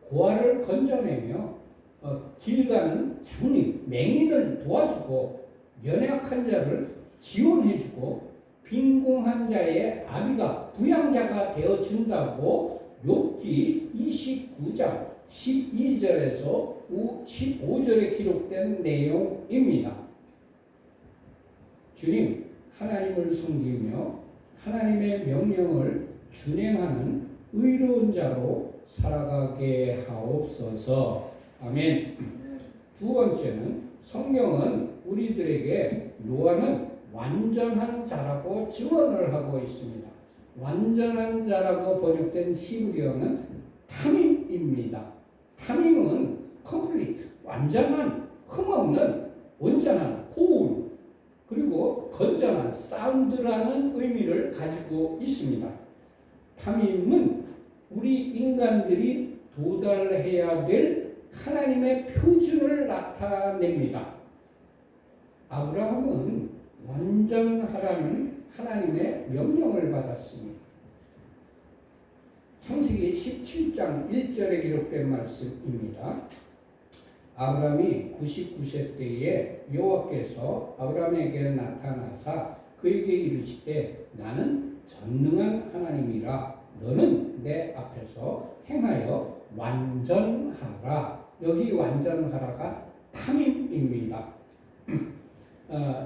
고아를 건져내며 길 가는 장님, 맹인을 도와주고 연약한 자를 지원해주고 빈궁한 자의 아비가 부양자가 되어준다고 욥기 29장 12절에서 15절에 기록된 내용입니다. 주님, 하나님을 섬기며 하나님의 명령을 준행하는 의로운 자로 살아가게 하옵소서. 아멘. 두 번째는 성경은 우리들에게 노아는 완전한 자라고 증언을 하고 있습니다. 완전한 자라고 번역된 히브리어는 타밈입니다. 타밈은 complete, 완전한, 흠없는, 온전한, whole, 그리고 건전한, sound라는 의미를 가지고 있습니다. 타밈은 우리 인간들이 도달해야 될 하나님의 표준을 나타냅니다. 아브라함은 완전하라는 하나님의 명령을 받았습니다. 창세기 17장 1절에 기록된 말씀입니다. 아브라함이 99세 때에 여호와께서 아브라함에게 나타나사 그에게 이르시되 나는 전능한 하나님이라 너는 내 앞에서 행하여 완전하라. 여기 완전하라가 탐임입니다.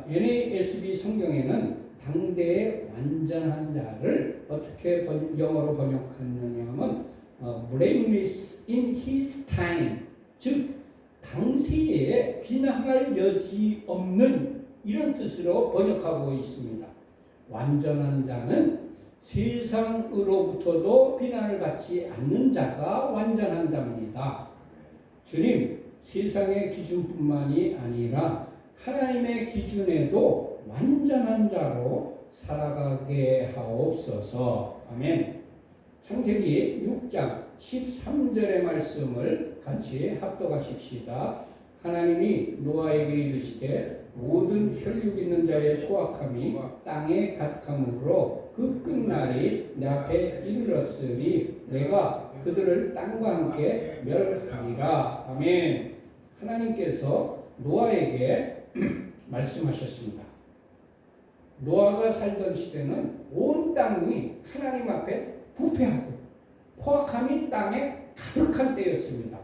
NASB 성경에는 당대의 완전한 자를 어떻게 영어로 번역하느냐면 blameless in his time, 즉 당시에 비난할 여지 없는 이런 뜻으로 번역하고 있습니다. 완전한 자는 세상으로부터도 비난을 받지 않는 자가 완전한 자입니다. 주님, 세상의 기준뿐만이 아니라 하나님의 기준에도 완전한 자로 살아가게 하옵소서. 아멘. 창세기 6장 13절의 말씀을 같이 합독하십시다. 하나님이 노아에게 이르시되 모든 혈육 있는 자의 포악함이 땅에 가득함으로 그 끝날이 내 앞에 이르렀으니 내가 그들을 땅과 함께 멸하리라. 아멘. 하나님께서 노아에게 말씀하셨습니다. 노아가 살던 시대는 온 땅이 하나님 앞에 부패하고 포악함이 땅에 가득한 때였습니다.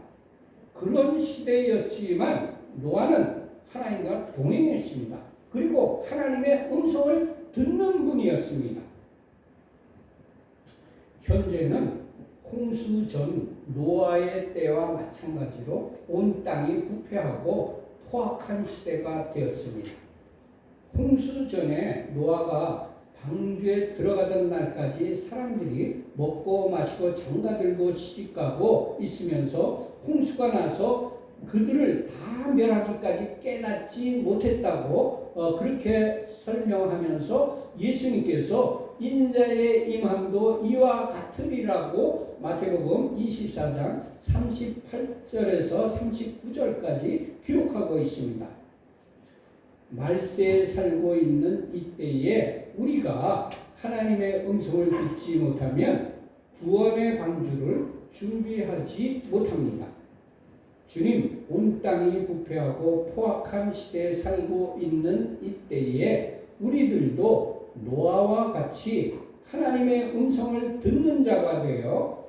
그런 시대였지만 노아는 하나님과 동행했습니다. 그리고 하나님의 음성을 듣는 분이었습니다. 현재는 홍수 전 노아의 때와 마찬가지로 온 땅이 부패하고 포악한 시대가 되었습니다. 홍수 전에 노아가 방주에 들어가던 날까지 사람들이 먹고 마시고 장가들고 시집가고 있으면서 홍수가 나서 그들을 다 멸하기까지 깨닫지 못했다고 그렇게 설명하면서 예수님께서 인자의 임함도 이와 같으리라고 마태복음 24장 38절에서 39절까지 기록하고 있습니다. 말세에 살고 있는 이때에 우리가 하나님의 음성을 듣지 못하면 구원의 방주를 준비하지 못합니다. 주님, 온 땅이 부패하고 포악한 시대에 살고 있는 이때에 우리들도 노아와 같이 하나님의 음성을 듣는 자가 되어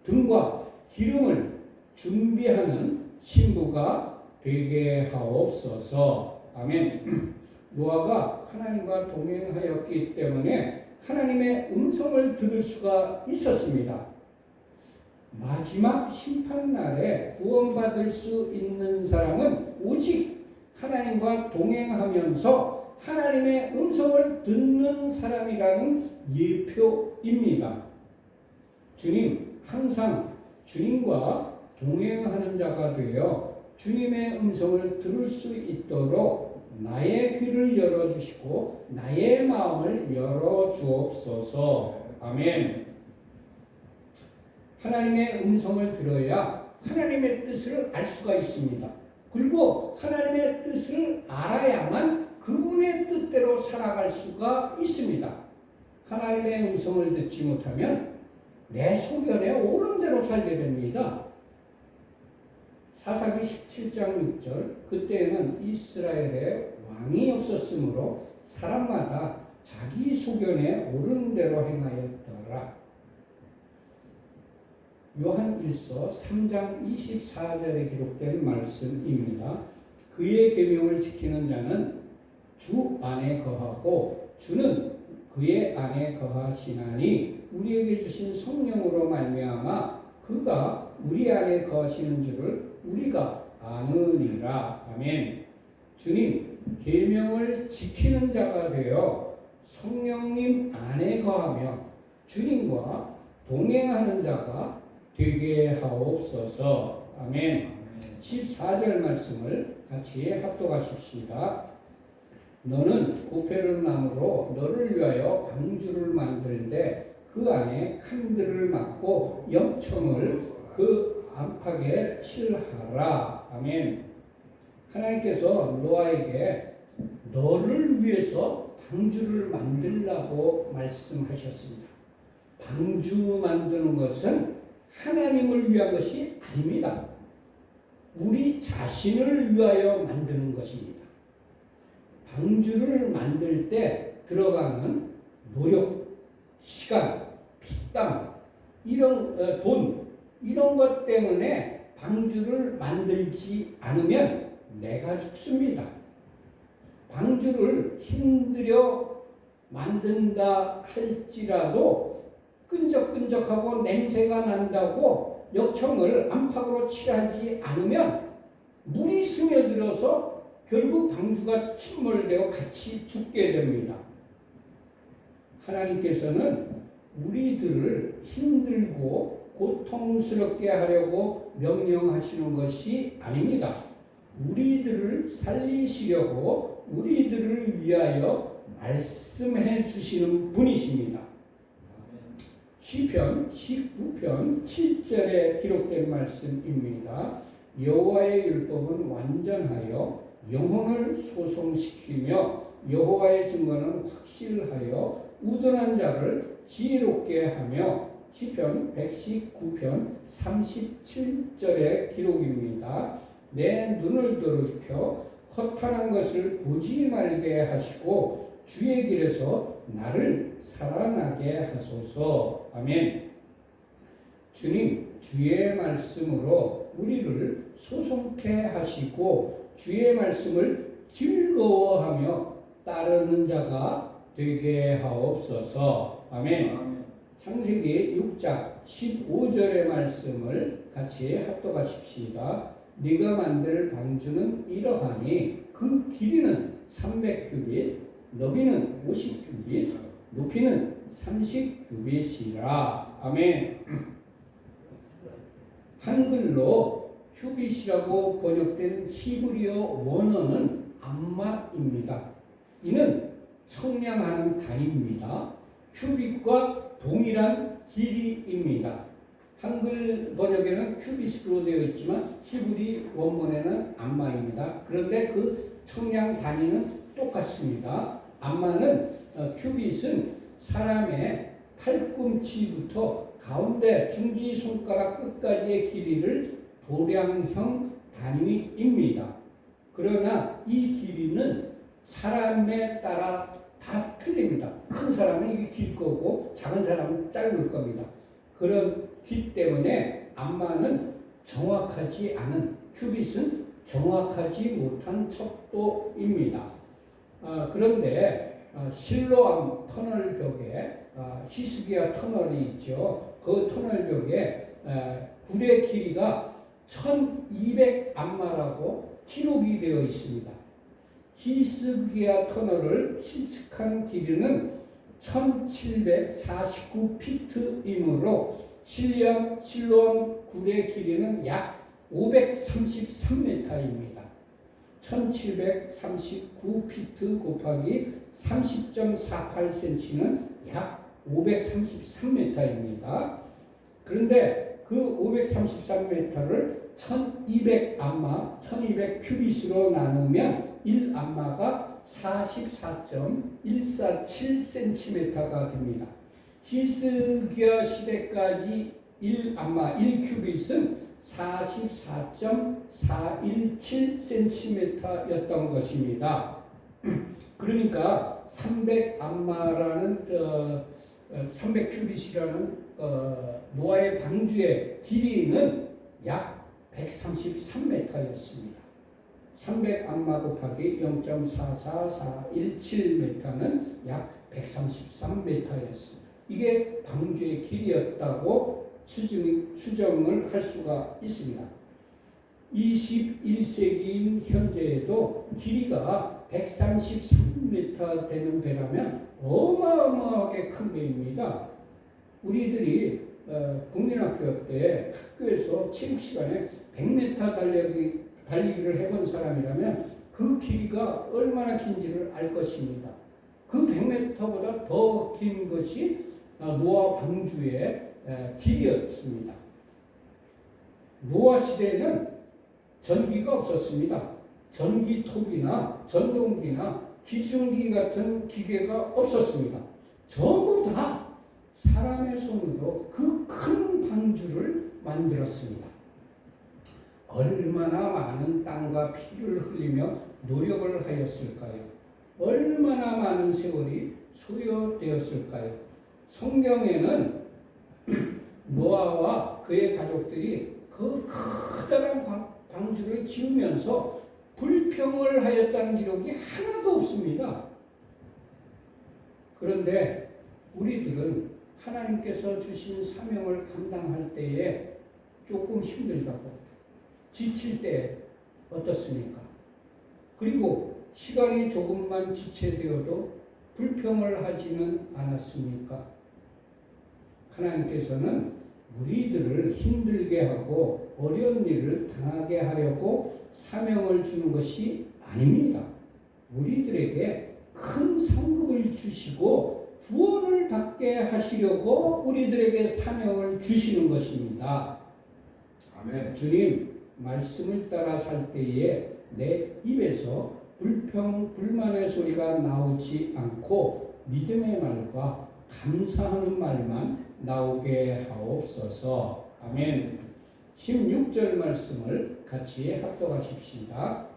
등과 기름을 준비하는 신부가 되게 하옵소서. 아멘. 노아가 하나님과 동행하였기 때문에 하나님의 음성을 들을 수가 있었습니다. 마지막 심판날에 구원받을 수 있는 사람은 오직 하나님과 동행하면서 하나님의 음성을 듣는 사람이라는 예표입니다. 주님, 항상 주님과 동행하는 자가 되어 주님의 음성을 들을 수 있도록 나의 귀를 열어주시고 나의 마음을 열어주옵소서. 아멘. 하나님의 음성을 들어야 하나님의 뜻을 알 수가 있습니다. 그리고 하나님의 뜻을 알아야만 그분의 뜻대로 살아갈 수가 있습니다. 하나님의 음성을 듣지 못하면 내 소견에 옳은 대로 살게 됩니다. 사사기 17장 6절, 그때는 이스라엘에 왕이 없었으므로 사람마다 자기 소견에 옳은 대로 행하였더라. 요한 1서 3장 24절에 기록된 말씀입니다. 그의 계명을 지키는 자는 주 안에 거하고 주는 그의 안에 거하시나니 우리에게 주신 성령으로 말미암아 그가 우리 안에 거하시는 줄을 우리가 아느니라. 아멘. 주님, 계명을 지키는 자가 되어 성령님 안에 거하며 주님과 동행하는 자가 되게 하옵소서. 아멘. 14절 말씀을 같이 합독하십시다. 너는 구패른 나무로 너를 위하여 방주를 만들되 그 안에 칸들을 막고 염청을 그 안팎에 칠하라. 아멘. 하나님께서 노아에게 너를 위해서 방주를 만들라고 말씀하셨습니다. 방주 만드는 것은 하나님을 위한 것이 아닙니다. 우리 자신을 위하여 만드는 것입니다. 방주를 만들 때 들어가는 노력, 시간, 피 식당, 이런 돈, 이런 것 때문에 방주를 만들지 않으면 내가 죽습니다. 방주를 힘들여 만든다 할지라도 끈적끈적하고 냄새가 난다고 역청을 안팎으로 칠하지 않으면 물이 스며들어서 결국 방주가 침몰되어 같이 죽게 됩니다. 하나님께서는 우리들을 힘들고 고통스럽게 하려고 명령하시는 것이 아닙니다. 우리들을 살리시려고 우리들을 위하여 말씀해 주시는 분이십니다. 시편 19편 7절에 기록된 말씀입니다. 여호와의 율법은 완전하여 영혼을 소송시키며 여호와의 증거는 확실하여 우둔한 자를 지혜롭게 하며 시편 119편 37절의 기록입니다. 내 눈을 돌이켜 허탄한 것을 보지 말게 하시고 주의 길에서 나를 살아나게 하소서. 아멘. 주님, 주의 말씀으로 우리를 소송케 하시고 주의 말씀을 즐거워하며 따르는 자가 되게 하옵소서. 아멘. 창세기 6장 15절의 말씀을 같이 합독하십시다. 네가 만들 방주는 이러하니 그 길이는 300규빗, 너비는 50규빗, 높이는 30규빗이라. 아멘. 한글로 규빗이라고 번역된 히브리어 원어는 암마입니다. 이는 청량하는 단위입니다. 규빗과 동일한 길이입니다. 한글 번역에는 큐빗으로 되어 있지만 히브리 원문에는 암마입니다. 그런데 그 청량 단위는 똑같습니다. 암마는 큐빗은 사람의 팔꿈치부터 가운데 중지 손가락 끝까지의 길이를 도량형 단위입니다. 그러나 이 길이는 사람에 따라 다 틀립니다. 큰 사람은 이게 길 거고 작은 사람은 짧을 겁니다. 그렇기 때문에 암마는 정확하지 않은, 큐빗은 정확하지 못한 척도입니다. 그런데 실로암 터널 벽에 히스기야 터널이 있죠. 그 터널 벽에 굴의 길이가 1200암마라고 기록이 되어 있습니다. 히스기야 터널을 실측한 길이는 1749피트이므로 실로암 굴의 길이는 약 533m입니다. 1739피트 곱하기 30.48cm는 약 533m입니다. 그런데 그 533m를 1200암마, 1200큐빗으로 나누면 1암마가 44.147cm가 됩니다. 히스기야 시대까지 1암마, 1큐빗은 44.417cm였던 것입니다. 그러니까 300암마라는 300큐빗이라는 노아의 방주의 길이는 약 133m였습니다. 300암마 곱하기 0.44417m는 약 133m였습니다. 이게 방주의 길이었다고 추정을 할 수가 있습니다. 21세기인 현재에도 길이가 133m 되는 배라면 어마어마하게 큰 배입니다. 우리들이 국민학교 때 학교에서 체육 시간에 100m 달리기를 해본 사람이라면 그 길이가 얼마나 긴지를 알 것입니다. 그 100m보다 더 긴 것이 노아 방주의 길이었습니다. 노아 시대에는 전기가 없었습니다. 전기톱이나 전동기나 기중기 같은 기계가 없었습니다. 전부 다 사람의 손으로 그 큰 방주를 만들었습니다. 얼마나 많은 땀과 피를 흘리며 노력을 하였을까요? 얼마나 많은 세월이 소요되었을까요? 성경에는 노아와 그의 가족들이 그 커다란 방주를 지으면서 불평을 하였다는 기록이 하나도 없습니다. 그런데 우리들은 하나님께서 주신 사명을 감당할 때에 조금 힘들다고 지칠 때 어떻습니까? 그리고 시간이 조금만 지체되어도 불평을 하지는 않았습니까? 하나님께서는 우리들을 힘들게 하고 어려운 일을 당하게 하려고 사명을 주는 것이 아닙니다. 우리들에게 큰 상급을 주시고 구원을 받게 하시려고 우리들에게 사명을 주시는 것입니다. 아멘. 주님 말씀을 따라 살 때에 내 입에서 불평, 불만의 소리가 나오지 않고 믿음의 말과 감사하는 말만 나오게 하옵소서. 아멘. 16절 말씀을 같이 합독하십시다.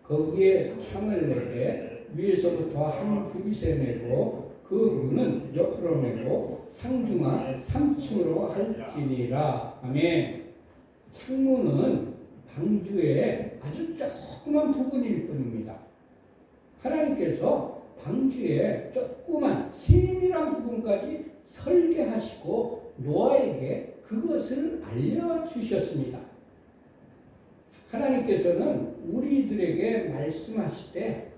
거기에 창을 내되 위에서부터 한 규빗에 내고 그 문은 옆으로 내고 상중하 3층으로 할지니라. 아멘. 창문은 방주의 아주 조그만 부분일 뿐입니다. 하나님께서 방주의 조그만 세밀한 부분까지 설계하시고 노아에게 그것을 알려주셨습니다. 하나님께서는 우리들에게 말씀하실 때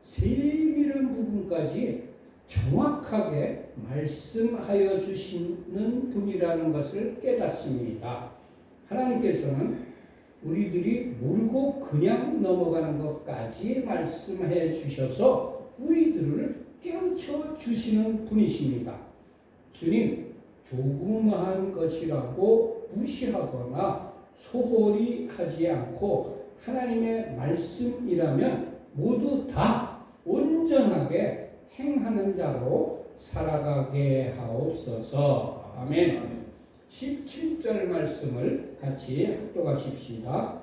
세밀한 부분까지 정확하게 말씀하여 주시는 분이라는 것을 깨닫습니다. 하나님께서는 우리들이 모르고 그냥 넘어가는 것까지 말씀해 주셔서 우리들을 깨우쳐 주시는 분이십니다. 주님, 조그마한 것이라고 무시하거나 소홀히 하지 않고 하나님의 말씀이라면 모두 다 온전하게 행하는 자로 살아가게 하옵소서. 아멘. 17절 말씀을 같이 합독하십시다.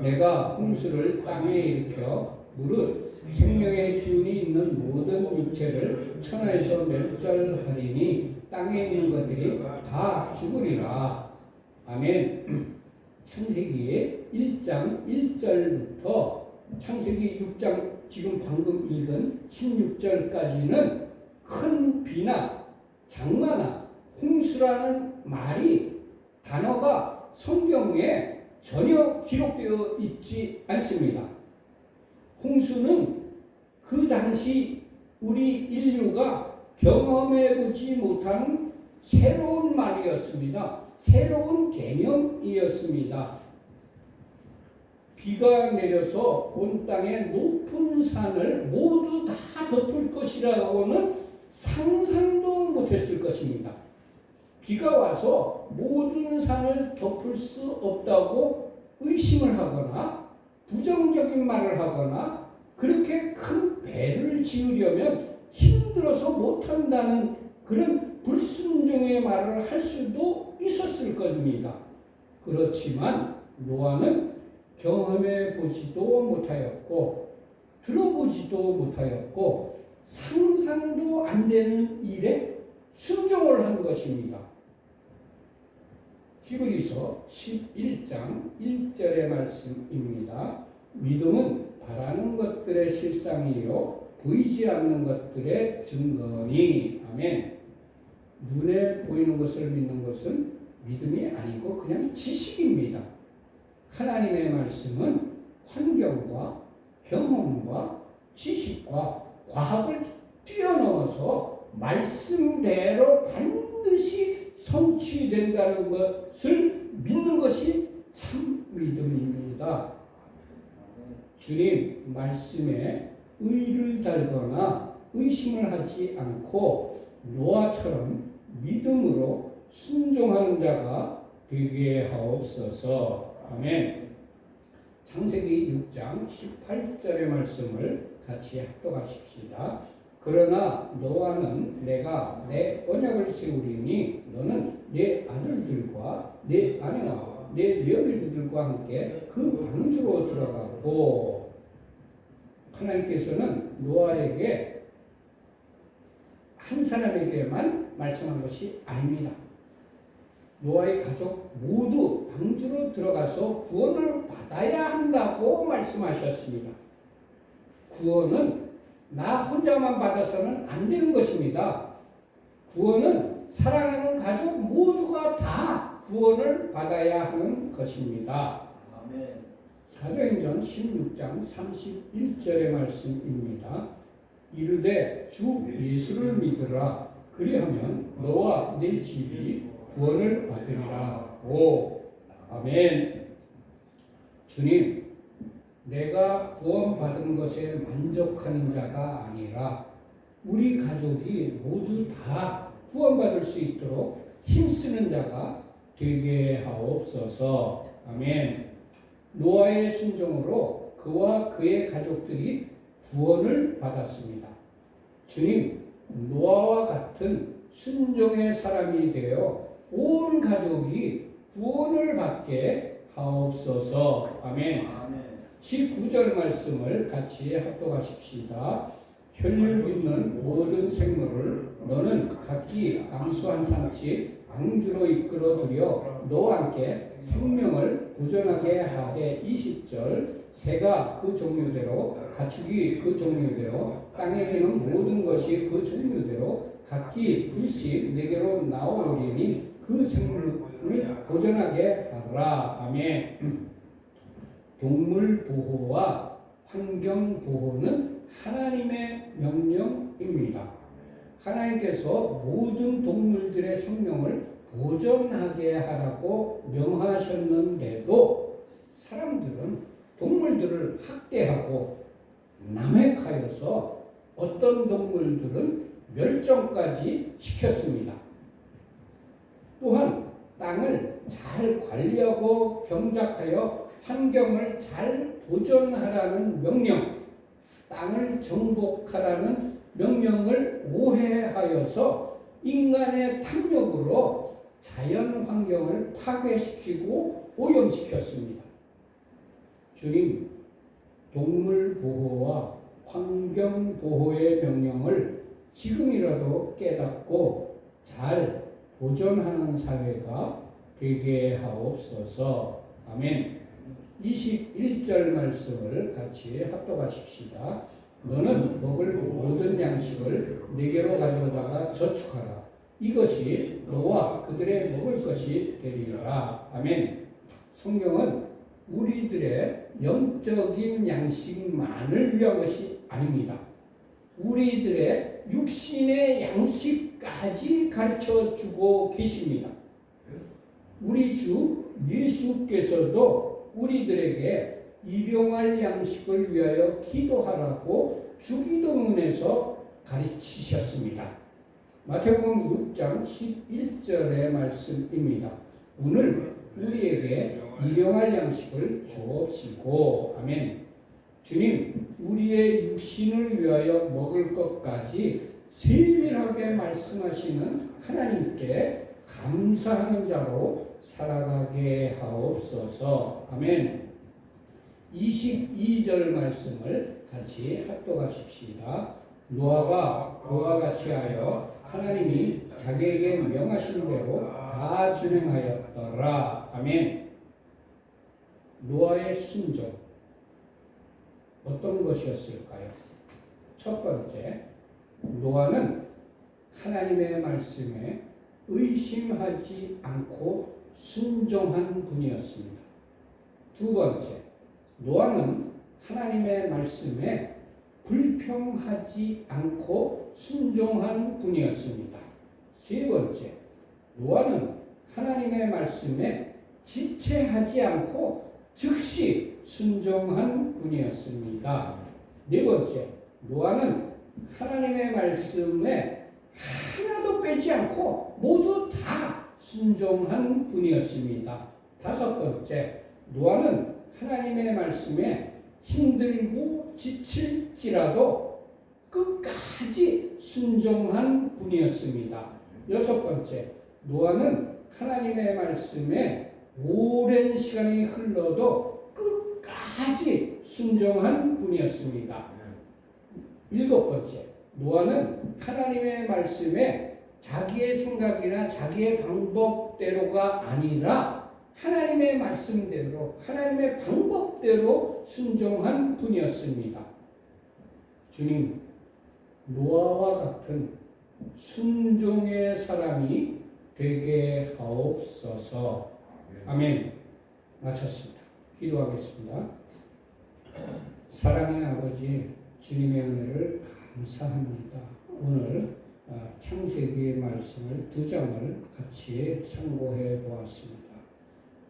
내가 홍수를 땅에 일으켜 무릇 생명의 기운이 있는 모든 육체를 천하에서 멸절하리니 땅에 있는 것들이 다 죽으리라. 아멘. 창세기 1장 1절부터 창세기 6장 지금 방금 읽은 16절까지는 큰 비나 장마나 홍수라는 말이 단어가 성경에 전혀 기록되어 있지 않습니다. 홍수는 그 당시 우리 인류가 경험해 보지 못한 새로운 말이었습니다. 새로운 개념이었습니다. 비가 내려서 온 땅의 높은 산을 모두 다 덮을 것이라고는 상상도 못했을 것입니다. 비가 와서 모든 산을 덮을 수 없다고 의심을 하거나 부정적인 말을 하거나 그렇게 큰 배를 지으려면 힘들어서 못한다는 그런 불순종의 말을 할 수도 있었을 겁니다. 그렇지만 노아는 경험해 보지도 못하였고 들어보지도 못하였고 상상도 안 되는 일에 순종을 한 것입니다. 히브리서 11장 1절의 말씀입니다. 믿음은 바라는 것들의 실상이요 보이지 않는 것들의 증거니. 아멘. 눈에 보이는 것을 믿는 것은 믿음이 아니고 그냥 지식입니다. 하나님의 말씀은 환경과 경험과 지식과 과학을 뛰어넘어서 말씀대로 반드시 성취된다는 것을 믿는 것이 참 믿음입니다. 주님 말씀에 의를 달거나 의심을 하지 않고 노아처럼 믿음으로 순종하는 자가 되게 하옵소서. 아멘. 창세기 6장 18절의 말씀을 같이 합독하십시다. 그러나 노아는 내가 내 언약을 세우리니 너는 내 아들들과 내 아내와 내 며느리들과 함께 그 방주로 들어가고. 하나님께서는 노아에게 한 사람에게만 말씀한 것이 아닙니다. 노아의 가족 모두 방주로 들어가서 구원을 받아야 한다고 말씀하셨습니다. 구원은 나 혼자만 받아서는 안 되는 것입니다. 구원은 사랑하는 가족 모두가 다 구원을 받아야 하는 것입니다. 아멘. 사도행전 16장 31절의 말씀입니다. 이르되 주 예수를 믿으라. 그리하면 너와 네 집이 구원을 받으리라. 오, 아멘. 주님, 내가 구원받은 것에 만족하는 자가 아니라 우리 가족이 모두 다 구원받을 수 있도록 힘쓰는 자가 되게 하옵소서. 아멘. 노아의 순종으로 그와 그의 가족들이 구원을 받았습니다. 주님, 노아와 같은 순종의 사람이 되어 온 가족이 구원을 받게 하옵소서. 아멘. 19절 말씀을 같이 합독하십시다. 혈육 있는 모든 생물을 너는 각기 앙수 한 상씩 앙주로 이끌어 들여 너와 함께 생명을 보존하게 하되 20절 새가 그 종류대로 가축이 그 종류대로 땅에 기는 모든 것이 그 종류대로 각기 둘씩 내게로 나오리니 그 생물을 보존하게 하라. 아멘. 동물 보호와 환경 보호는 하나님의 명령입니다. 하나님께서 모든 동물들의 생명을 보존하게 하라고 명하셨는데도 사람들은 동물들을 학대하고 남획하여서 어떤 동물들은 멸종까지 시켰습니다. 또한 땅을 잘 관리하고 경작하여 환경을 잘 보존하라는 명령, 땅을 정복하라는 명령을 오해하여서 인간의 탐욕으로 자연 환경을 파괴시키고 오염시켰습니다. 주님, 동물 보호와 환경 보호의 명령을 지금이라도 깨닫고 잘 보존하는 사회가 되게 하옵소서. 아멘. 21절 말씀을 같이 합독하십시다. 너는 먹을 모든 양식을 내게로 가져다가 저축하라. 이것이 너와 그들의 먹을 것이 되리라. 아멘. 성경은 우리들의 영적인 양식만을 위한 것이 아닙니다. 우리들의 육신의 양식까지 가르쳐 주고 계십니다. 우리 주 예수께서도 우리들에게 일용할 양식을 위하여 기도하라고 주기도문에서 가르치셨습니다. 마태복음 6장 11절의 말씀입니다. 오늘 우리에게 일용할 양식을 주옵시고. 아멘. 주님, 우리의 육신을 위하여 먹을 것까지 세밀하게 말씀하시는 하나님께 감사하는 자로 살아가게 하옵소서. 아멘. 22절 말씀을 같이 합독하십시다. 노아가 그와 같이 하여 하나님이 자기에게 명하신 대로 다 준행하였더라. 아멘. 노아의 순종 어떤 것이었을까요? 첫 번째, 노아는 하나님의 말씀에 의심하지 않고 순종한 분이었습니다. 두 번째, 노아는 하나님의 말씀에 불평하지 않고 순종한 분이었습니다. 세 번째, 노아는 하나님의 말씀에 지체하지 않고 즉시 순종한 분이었습니다. 네 번째, 노아는 하나님의 말씀에 하나도 빼지 않고 모두 다 순종한 분이었습니다. 다섯 번째, 노아는 하나님의 말씀에 힘들고 지칠지라도 끝까지 순종한 분이었습니다. 여섯 번째, 노아는 하나님의 말씀에 오랜 시간이 흘러도 끝까지 순종한 분이었습니다. 일곱 번째, 노아는 하나님의 말씀에 자기의 생각이나 자기의 방법 방법대로가 아니라 하나님의 말씀대로 하나님의 방법대로 순종한 분이었습니다. 주님, 노아와 같은 순종의 사람이 되게 하옵소서. 아멘. 마쳤습니다. 기도하겠습니다. 사랑의 아버지, 주님의 은혜를 감사합니다. 오늘 창세기의 말씀을 2장을 같이 참고해 보았습니다.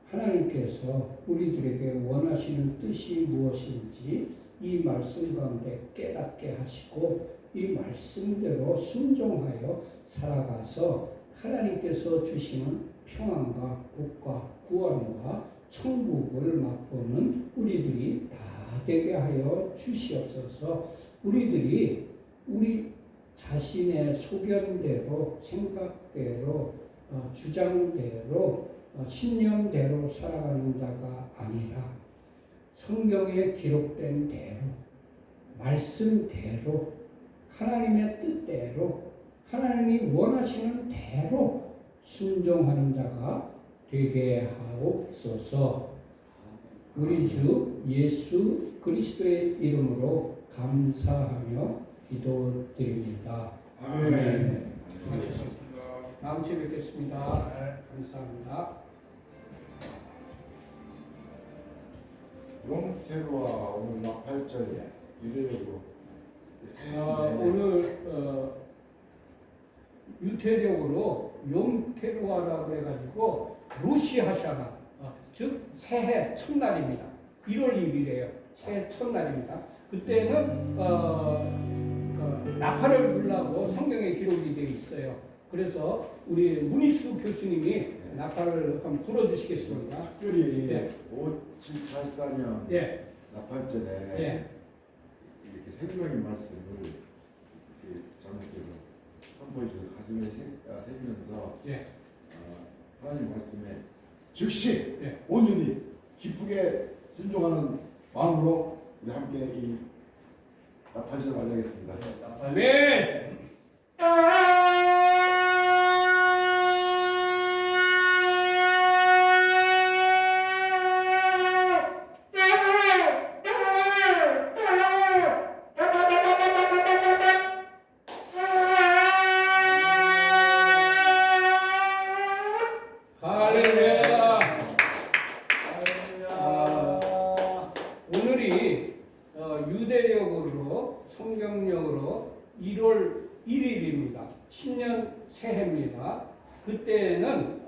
하나님께서 우리들에게 원하시는 뜻이 무엇인지 이 말씀 가운데 깨닫게 하시고 이 말씀대로 순종하여 살아가서 하나님께서 주시는 평안과 복과 구원과 천국을 맛보는 우리들이 다 되게 하여 주시옵소서. 우리들이 우리 자신의 소견대로 생각대로 주장대로 신념대로 살아가는 자가 아니라 성경에 기록된 대로 말씀대로 하나님의 뜻대로 하나님이 원하시는 대로 순종하는 자가 되게 하옵소서. 우리 주 예수 그리스도의 이름으로 감사하며 기도드립니다. 아멘. 다음 주에 뵙겠습니다. 감사합니다. 용태로와 오늘 막 8절 유대력으로 오늘 유태력으로 용태로와라고 해가지고 로시하샤나 즉 새해 첫날입니다. 1월 1일이에요. 새해 첫날입니다. 그때는 나팔을 불라고 성경에 기록이 되어 있어요. 그래서 우리 문희수 교수님이 나팔을 한번 불어주시겠습니다. 특별히 네. 5784년 예. 나팔절에 예. 이렇게 생명의 말씀을 이렇게 장로께서 선포해 주셔서 가슴에 새기면서 예. 하나님 말씀에 즉시 예. 온전히 기쁘게 순종하는 마음으로 우리 함께 이 나팔절을 맞이하겠습니다. 아멘. 할렐루야. 오늘이 유대력으로 성경력으로 1월 1일입니다. 신년 새해입니다. 그때는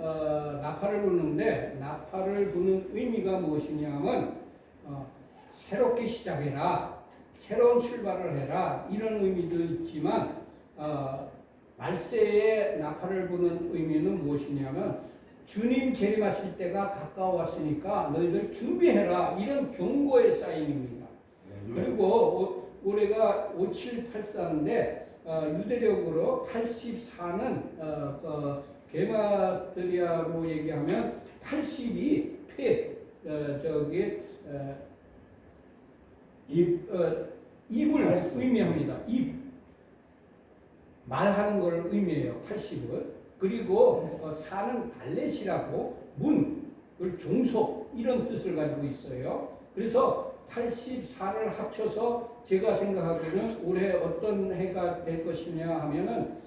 나팔을 부는데 나팔을 부는 의미가 무엇이냐면 새롭게 시작해라, 새로운 출발을 해라 이런 의미도 있지만 말세에 나팔을 부는 의미는 무엇이냐면 주님 재림하실 때가 가까웠으니까 너희들 준비해라 이런 경고의 사인입니다. 그리고 올해가 5784인데 유대력으로 84는 게마트리아로 얘기하면 80이 입을 말씀. 의미합니다. 입 말하는 걸 의미해요. 80은. 그리고 4는 발렛이라고 문을 종속 이런 뜻을 가지고 있어요. 그래서 84를 합쳐서 제가 생각하기에는 올해 어떤 해가 될 것이냐 하면은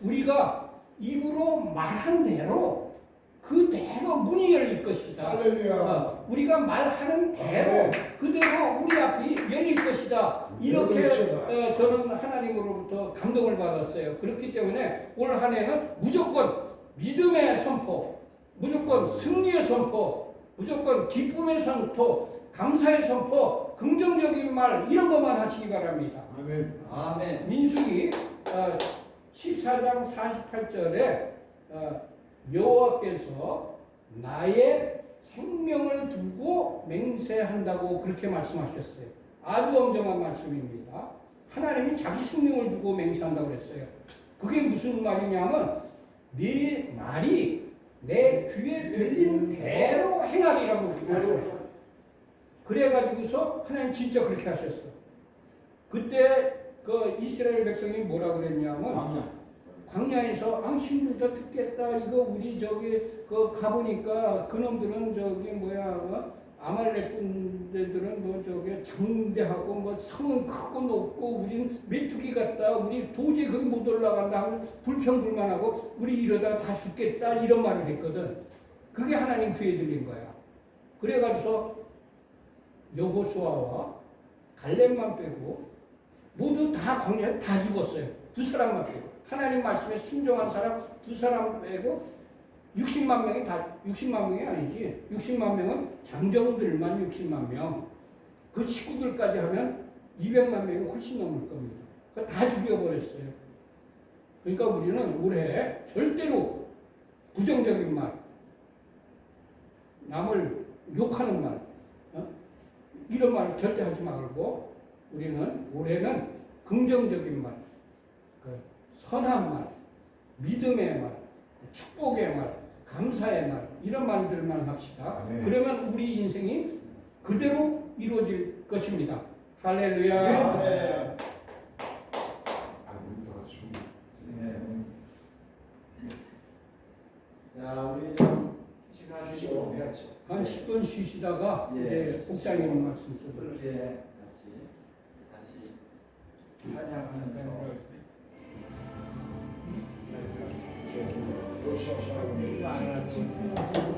우리가 입으로 말한 대로 그대로 문이 열릴 것이다. 할렐루야. 우리가 말하는 대로 그대로 우리 앞이 열릴 것이다. 이렇게 저는 하나님으로부터 감동을 받았어요. 그렇기 때문에 올 한 해는 무조건 믿음의 선포, 무조건 승리의 선포, 무조건 기쁨의 선포, 감사의 선포, 긍정적인 말 이런 것만 하시기 바랍니다. 아멘. 아멘. 민수기 14장 48절에 여호와께서 나의 생명을 두고 맹세한다고 그렇게 말씀하셨어요. 아주 엄정한 말씀입니다. 하나님이 자기 생명을 두고 맹세한다고 그랬어요. 그게 무슨 말이냐면 네 말이 내 귀에 들린 대로 행하리라고 하셨어요. 그래가지고서 하나님 진짜 그렇게 하셨어. 그때 그 이스라엘 백성이 뭐라 그랬냐면 광야에서 힘들다 죽겠다 이거 우리 저기 그 가보니까 그놈들은 저기 아말렉 군대들은 뭐 저기 장대하고 뭐 성은 크고 높고 우리는 메뚜기 같다 우리 도저히 거기 못 올라간다 하면 불평불만하고 우리 이러다 다 죽겠다 이런 말을 했거든. 그게 하나님 귀에 들린 거야. 그래가지고 여호수아와 갈렙만 빼고 모두 다 광야에 다 죽었어요. 두 사람만 빼고 하나님 말씀에 순종한 사람 두 사람 빼고 60만 명이 다 60만 명이 아니지 60만 명은 장정들만 60만 명 그 식구들까지 하면 200만 명이 훨씬 넘을 겁니다. 다 죽여버렸어요. 그러니까 우리는 올해 절대로 부정적인 말 남을 욕하는 말 이런 말 절대 하지 말고 우리는 올해는 긍정적인 말 선한 말 믿음의 말 축복의 말, 감사의 말 이런 말들만 합시다. 네. 그러면 우리 인생이 그대로 이루어질 것입니다. 할렐루야. 네. 우리가 좀 자, 우리 좀 휴식하시고 시간 해야지. 한 10분 쉬시다가 이제 목사님 말씀 쓰도록. 이제 다시 찬양하면서 또 시작하는 이거 안 하지.